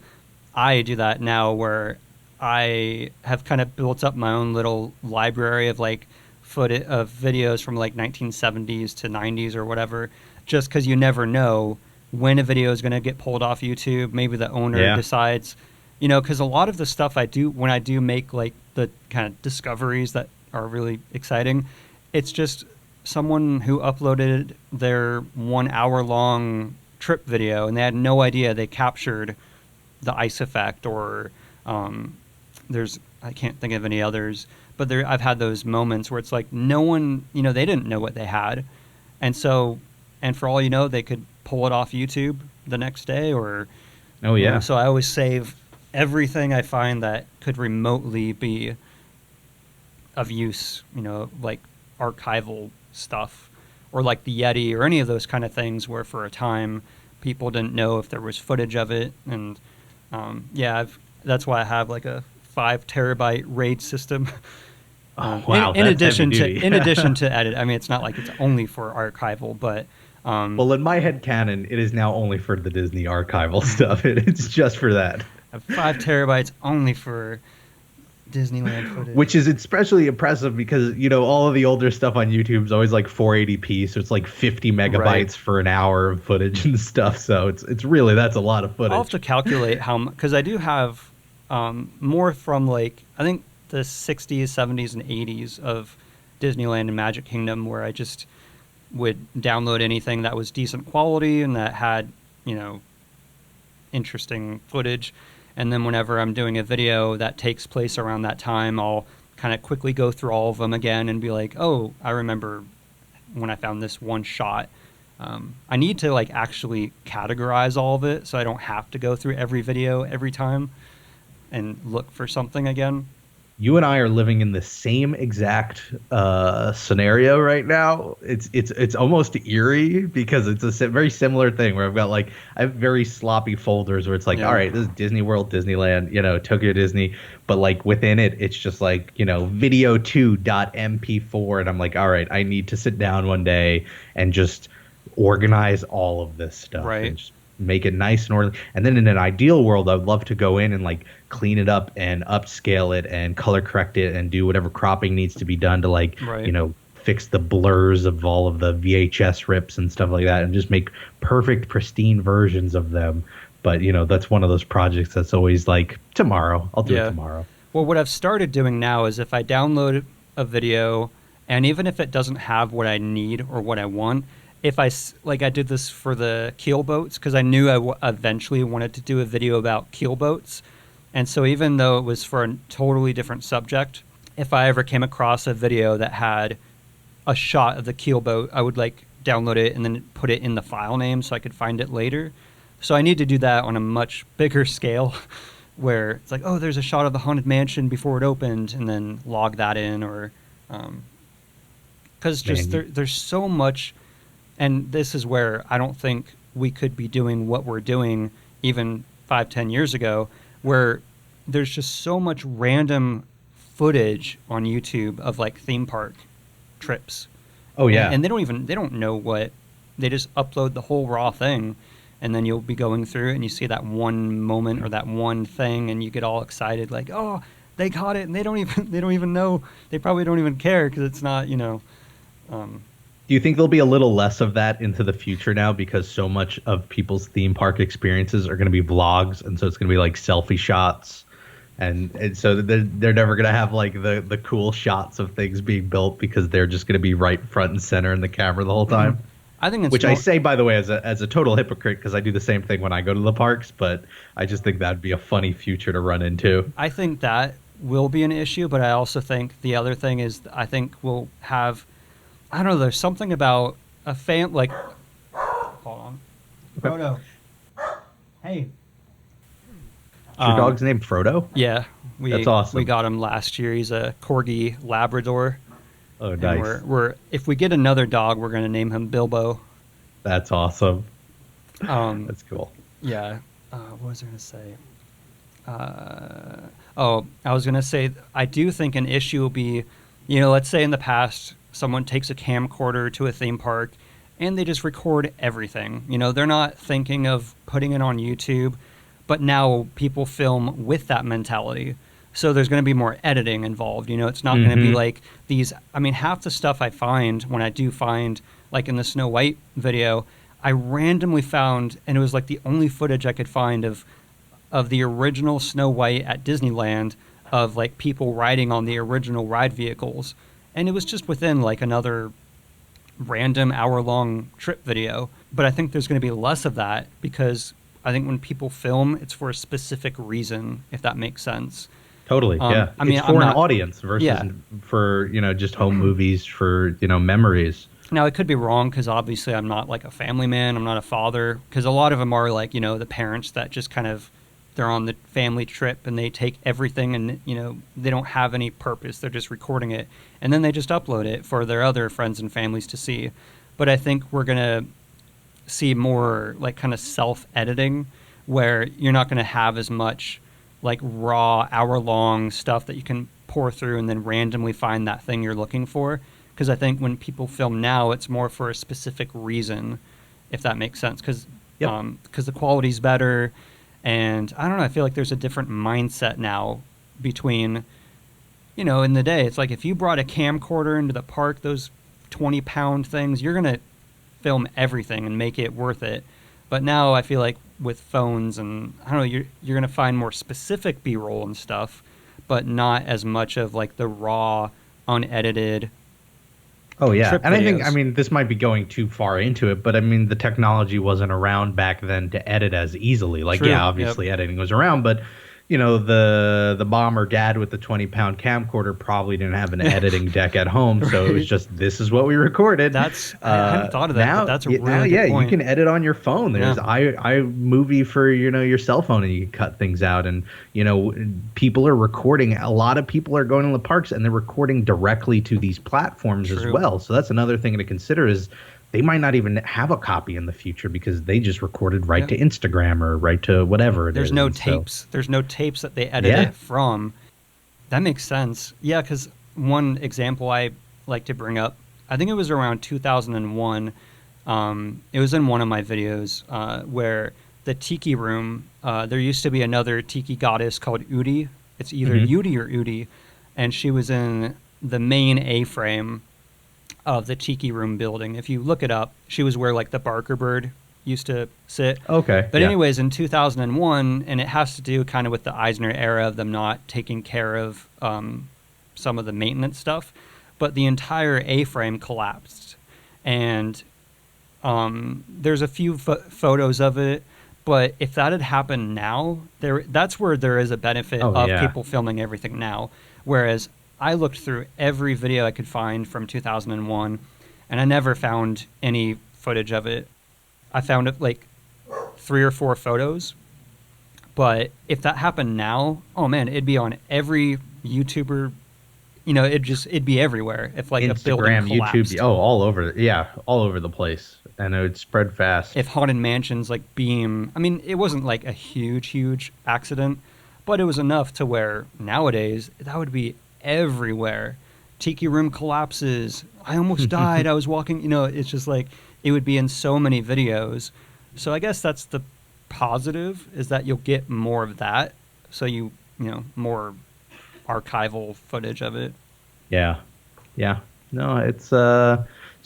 I do that now, where I have kind of built up my own little library of like footage of videos from like 1970s to 90s or whatever, just because you never know when a video is going to get pulled off YouTube. Maybe the owner Yeah. decides, because a lot of the stuff I do, when I do make like the kind of discoveries that are really exciting, it's just someone who uploaded their 1 hour long trip video, and they had no idea they captured the ice effect, or there's, I can't think of any others, but I've had those moments where it's like no one, they didn't know what they had, and so, and for all you know, they could pull it off YouTube the next day, or Oh yeah. so I always save everything I find that could remotely be of use, like archival stuff, or like the Yeti, or any of those kind of things where for a time people didn't know if there was footage of it. And yeah, that's why I have like a 5 terabyte RAID system. Oh wow, In that's heavy addition to duty. edit, I mean, it's not like it's only for archival, but Well, in my head canon, it is now only for the Disney archival stuff. It's just for that. I have 5 terabytes only for Disneyland footage. Which is especially impressive because, all of the older stuff on YouTube is always like 480p, so it's like 50 megabytes Right. for an hour of footage and stuff. So it's really, that's a lot of I'll have footage. to calculate how much, because I do have more from like, I think the 60s, 70s, and 80s of Disneyland and Magic Kingdom, where I just would download anything that was decent quality and that had, interesting footage. And then whenever I'm doing a video that takes place around that time, I'll kind of quickly go through all of them again and be like, oh, I remember when I found this one shot. I need to like actually categorize all of it so I don't have to go through every video every time and look for something again. you and I are living in the same exact scenario right now. It's almost eerie because it's a very similar thing where I've got like I have very sloppy folders where it's like, all right, this is Disney World, Disneyland, Tokyo Disney, but like within it, it's just like video2.mp4, and I'm like, all right, I need to sit down one day and just organize all of this stuff, right? And just make it nice and orderly. And then in an ideal world, I would love to go in and like clean it up and upscale it and color correct it and do whatever cropping needs to be done to like, fix the blurs of all of the VHS rips and stuff like that and just make perfect, pristine versions of them. But, that's one of those projects that's always like, tomorrow. I'll do it tomorrow. Well, what I've started doing now is if I download a video, and even if it doesn't have what I need or what I want, if I did this for the keel boats because I knew I eventually wanted to do a video about keel boats. And so even though it was for a totally different subject, if I ever came across a video that had a shot of the keel boat, I would like download it and then put it in the file name so I could find it later. So I need to do that on a much bigger scale where it's like, oh, there's a shot of the Haunted Mansion before it opened, and then log that in, or because there's so much. And this is where I don't think we could be doing what we're doing even 5-10 years ago, where there's just so much random footage on YouTube of like theme park trips. Oh yeah. And they don't know what, they just upload the whole raw thing, and then you'll be going through it and you see that one moment or that one thing and you get all excited like, oh, they caught it, and they don't even know, they probably don't even care because it's not, Do you think there'll be a little less of that into the future now because so much of people's theme park experiences are going to be vlogs, and so it's going to be like selfie shots, and so they're never going to have like the cool shots of things being built because they're just going to be right front and center in the camera the whole time? I think I say, by the way, as a total hypocrite because I do the same thing when I go to the parks, but I just think that'd be a funny future to run into. I think that will be an issue, but I also think the other thing is I think we'll have, I don't know, there's something about a fan, like, hold on. Frodo. Hey. Is your dog's name Frodo? Yeah. That's awesome. We got him last year. He's a Corgi Labrador. Oh, nice. And we're if we get another dog, we're going to name him Bilbo. That's awesome. That's cool. Yeah. What was I going to say? I was going to say, I do think an issue will be, let's say in the past, someone takes a camcorder to a theme park and they just record everything. They're not thinking of putting it on YouTube, but now people film with that mentality. So there's going to be more editing involved. It's not going to be like these. I mean, half the stuff I find when I do find, like in the Snow White video, I randomly found, and it was like the only footage I could find of the original Snow White at Disneyland, of like people riding on the original ride vehicles. And it was just within like another random hour-long trip video. But I think there's going to be less of that because I think when people film, it's for a specific reason, if that makes sense. Totally, yeah. I mean, it's for an audience versus for, just home movies for, memories. Now, it could be wrong because obviously I'm not like a family man. I'm not a father, because a lot of them are like, the parents that just kind of, they're on the family trip and they take everything and, they don't have any purpose. They're just recording it. And then they just upload it for their other friends and families to see. But I think we're going to see more like kind of self-editing where you're not going to have as much like raw hour-long stuff that you can pour through and then randomly find that thing you're looking for. Because I think when people film now, it's more for a specific reason, if that makes sense. Because the quality's better. And I don't know, I feel like there's a different mindset now between, in the day. It's like if you brought a camcorder into the park, those 20-pound things, you're going to film everything and make it worth it. But now I feel like with phones and, I don't know, you're going to find more specific B-roll and stuff, but not as much of like the raw, unedited. Oh, yeah. And videos. I think, this might be going too far into it, but the technology wasn't around back then to edit as easily. Like, True. Yeah, obviously editing was around, but, the mom or dad with the 20-pound camcorder probably didn't have an editing deck at home, so it was Right. just, this is what we recorded. I hadn't thought of that, but that's a Now, really yeah, good you point. can edit on your phone. Yeah. There's iMovie for your cell phone, and you can cut things out. And people are recording. A lot of people are going to the parks, and they're recording directly to these platforms as True. well. So that's another thing to consider, is they might not even have a copy in the future because they just recorded right to Instagram or right to whatever it There's is. no And tapes. There's no tapes that they edit it from. That makes sense. Yeah, because one example I like to bring up, I think it was around 2001. It was in one of my videos where the tiki room, there used to be another tiki goddess called Udi. It's either Yudi or Udi. And she was in the main A-frame of the tiki room building. If you look it up, she was where like the Barker bird used to sit. Okay. But anyways, in 2001, and it has to do kind of with the Eisner era of them not taking care of some of the maintenance stuff, but the entire A-frame collapsed. And there's a few photos of it, but if that had happened now, that's where there is a benefit of people filming everything now. Whereas I looked through every video I could find from 2001, and I never found any footage of it. I found it like 3 or 4 photos. But if that happened now, oh man, it'd be on every YouTuber. It'd be everywhere. If like Instagram, a building collapsed. YouTube, all over the place, and it would spread fast. If Haunted Mansion's like beam, I mean, it wasn't like a huge accident, but it was enough to where nowadays that would be everywhere. Tiki room collapses. I almost died. I was walking. It's just like it would be in so many videos. So I guess that's the positive, is that you'll get more of that. So more archival footage of it. Yeah. No, it's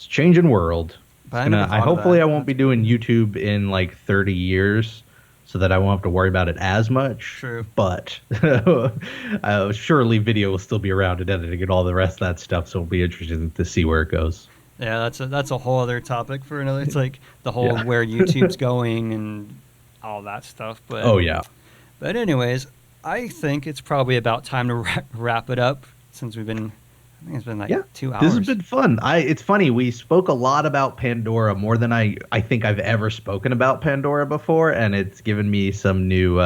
changing world. Hopefully I won't be doing YouTube in like 30 years, so that I won't have to worry about it as much. True. But surely video will still be around and editing and all the rest of that stuff, so it'll be interesting to see where it goes. Yeah, that's a whole other topic for another. It's like the whole where YouTube's going and all that stuff. But But anyways, I think it's probably about time to wrap it up, since I think it's been like 2 hours. This has been fun. It's funny, we spoke a lot about Pandora, more than I think I've ever spoken about Pandora before, and it's given me some new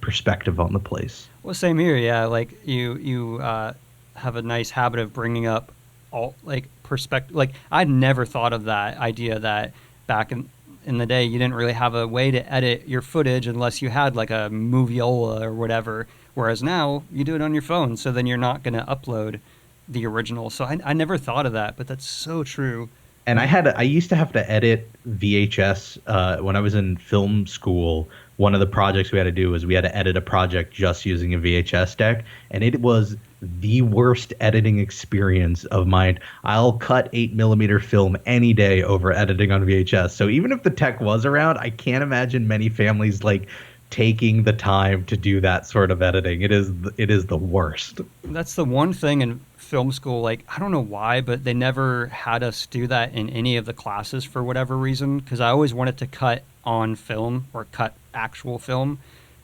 perspective on the place. Well, same here. Yeah, like you have a nice habit of bringing up all like perspective. Like I'd never thought of that idea that back in the day you didn't really have a way to edit your footage unless you had like a Moviola or whatever. Whereas now you do it on your phone, so then you're not going to upload the original. So I never thought of that, but that's so true. And I used to have to edit VHS when I was in film school. One of the projects we had to do was we had to edit a project just using a VHS deck, and it was the worst editing experience of mine. I'll cut 8mm film any day over editing on VHS. So even if the tech was around, I can't imagine many families like taking the time to do that sort of editing. It is the worst. That's the one thing in film school, like I don't know why, but they never had us do that in any of the classes for whatever reason, because I always wanted to cut on film or cut actual film,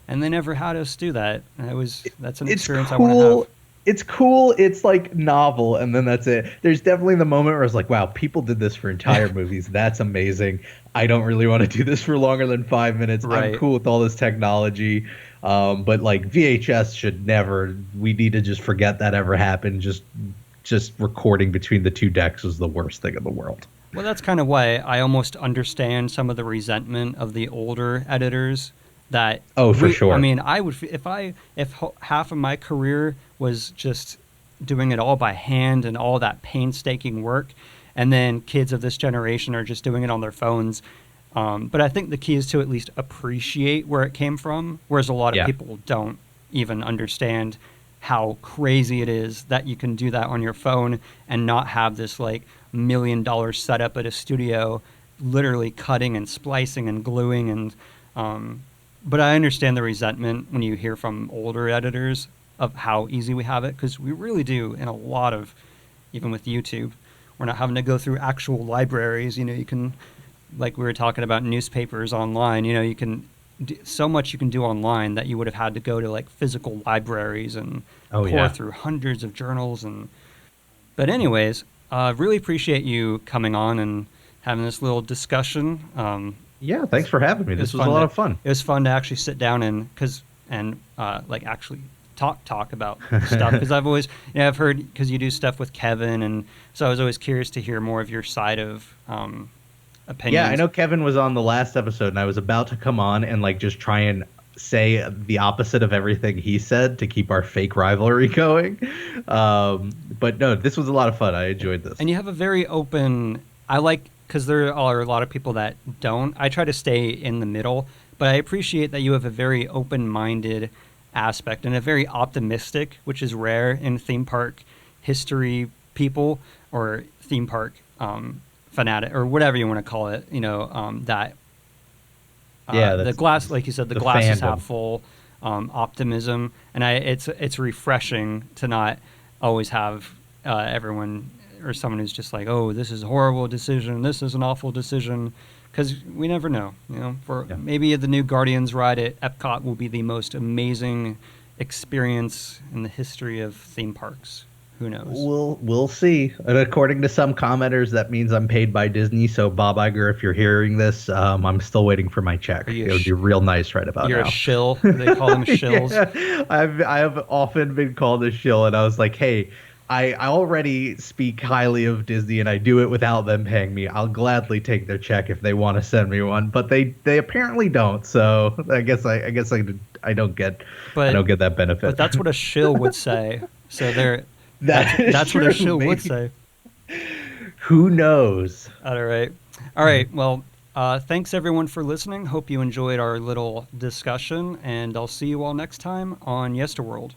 and they never had us do that. That's an experience I want to have. It's cool, it's like novel, and then that's it. There's definitely the moment where it's like, wow, people did this for entire movies. That's amazing. I don't really want to do this for longer than 5 minutes. Right. I'm cool with all this technology. But like VHS should never, we need to just forget that ever happened. Just recording between the two decks was the worst thing in the world. Well, that's kind of why I almost understand some of the resentment of the older editors. That for sure. I mean, I would if half of my career was just doing it all by hand and all that painstaking work, and then kids of this generation are just doing it on their phones. But I think the key is to at least appreciate where it came from, whereas a lot of people don't even understand how crazy it is that you can do that on your phone and not have this like $1 million setup at a studio, literally cutting and splicing and gluing and. But I understand the resentment when you hear from older editors of how easy we have it, because we really do in a lot of, even with YouTube, we're not having to go through actual libraries. You can, like we were talking about newspapers online, you can so much you can do online that you would have had to go to like physical libraries and pour through hundreds of journals. But anyways, really appreciate you coming on and having this little discussion. Yeah, thanks for having me. This was a lot of fun. It was fun to actually sit down and like actually talk about stuff, because I've always, I've heard, because you do stuff with Kevin, and so I was always curious to hear more of your side of opinions. Yeah, I know Kevin was on the last episode, and I was about to come on and like just try and say the opposite of everything he said to keep our fake rivalry going. But no, this was a lot of fun. I enjoyed this. And you have a very open, because there are a lot of people that don't. I try to stay in the middle, but I appreciate that you have a very open-minded aspect and a very optimistic, which is rare in theme park history people or theme park fanatic or whatever you want to call it. That the glass, like you said, the glass is half full optimism, and it's refreshing to not always have everyone or someone who's just like, oh, this is a horrible decision, this is an awful decision. Because we never know, maybe the new Guardians ride at Epcot will be the most amazing experience in the history of theme parks. Who knows? We'll see. And according to some commenters, that means I'm paid by Disney. So Bob Iger, if you're hearing this, I'm still waiting for my check. It would be real nice right about now. You're a shill. They call them shills. Yeah, I have often been called a shill, and I was like, hey, I already speak highly of Disney, and I do it without them paying me. I'll gladly take their check if they want to send me one, but they apparently don't. So I guess I don't get that benefit. But that's what a shill would say. So that's what a shill would say. Who knows? All right. Well, thanks everyone for listening. Hope you enjoyed our little discussion, and I'll see you all next time on Yesterworld.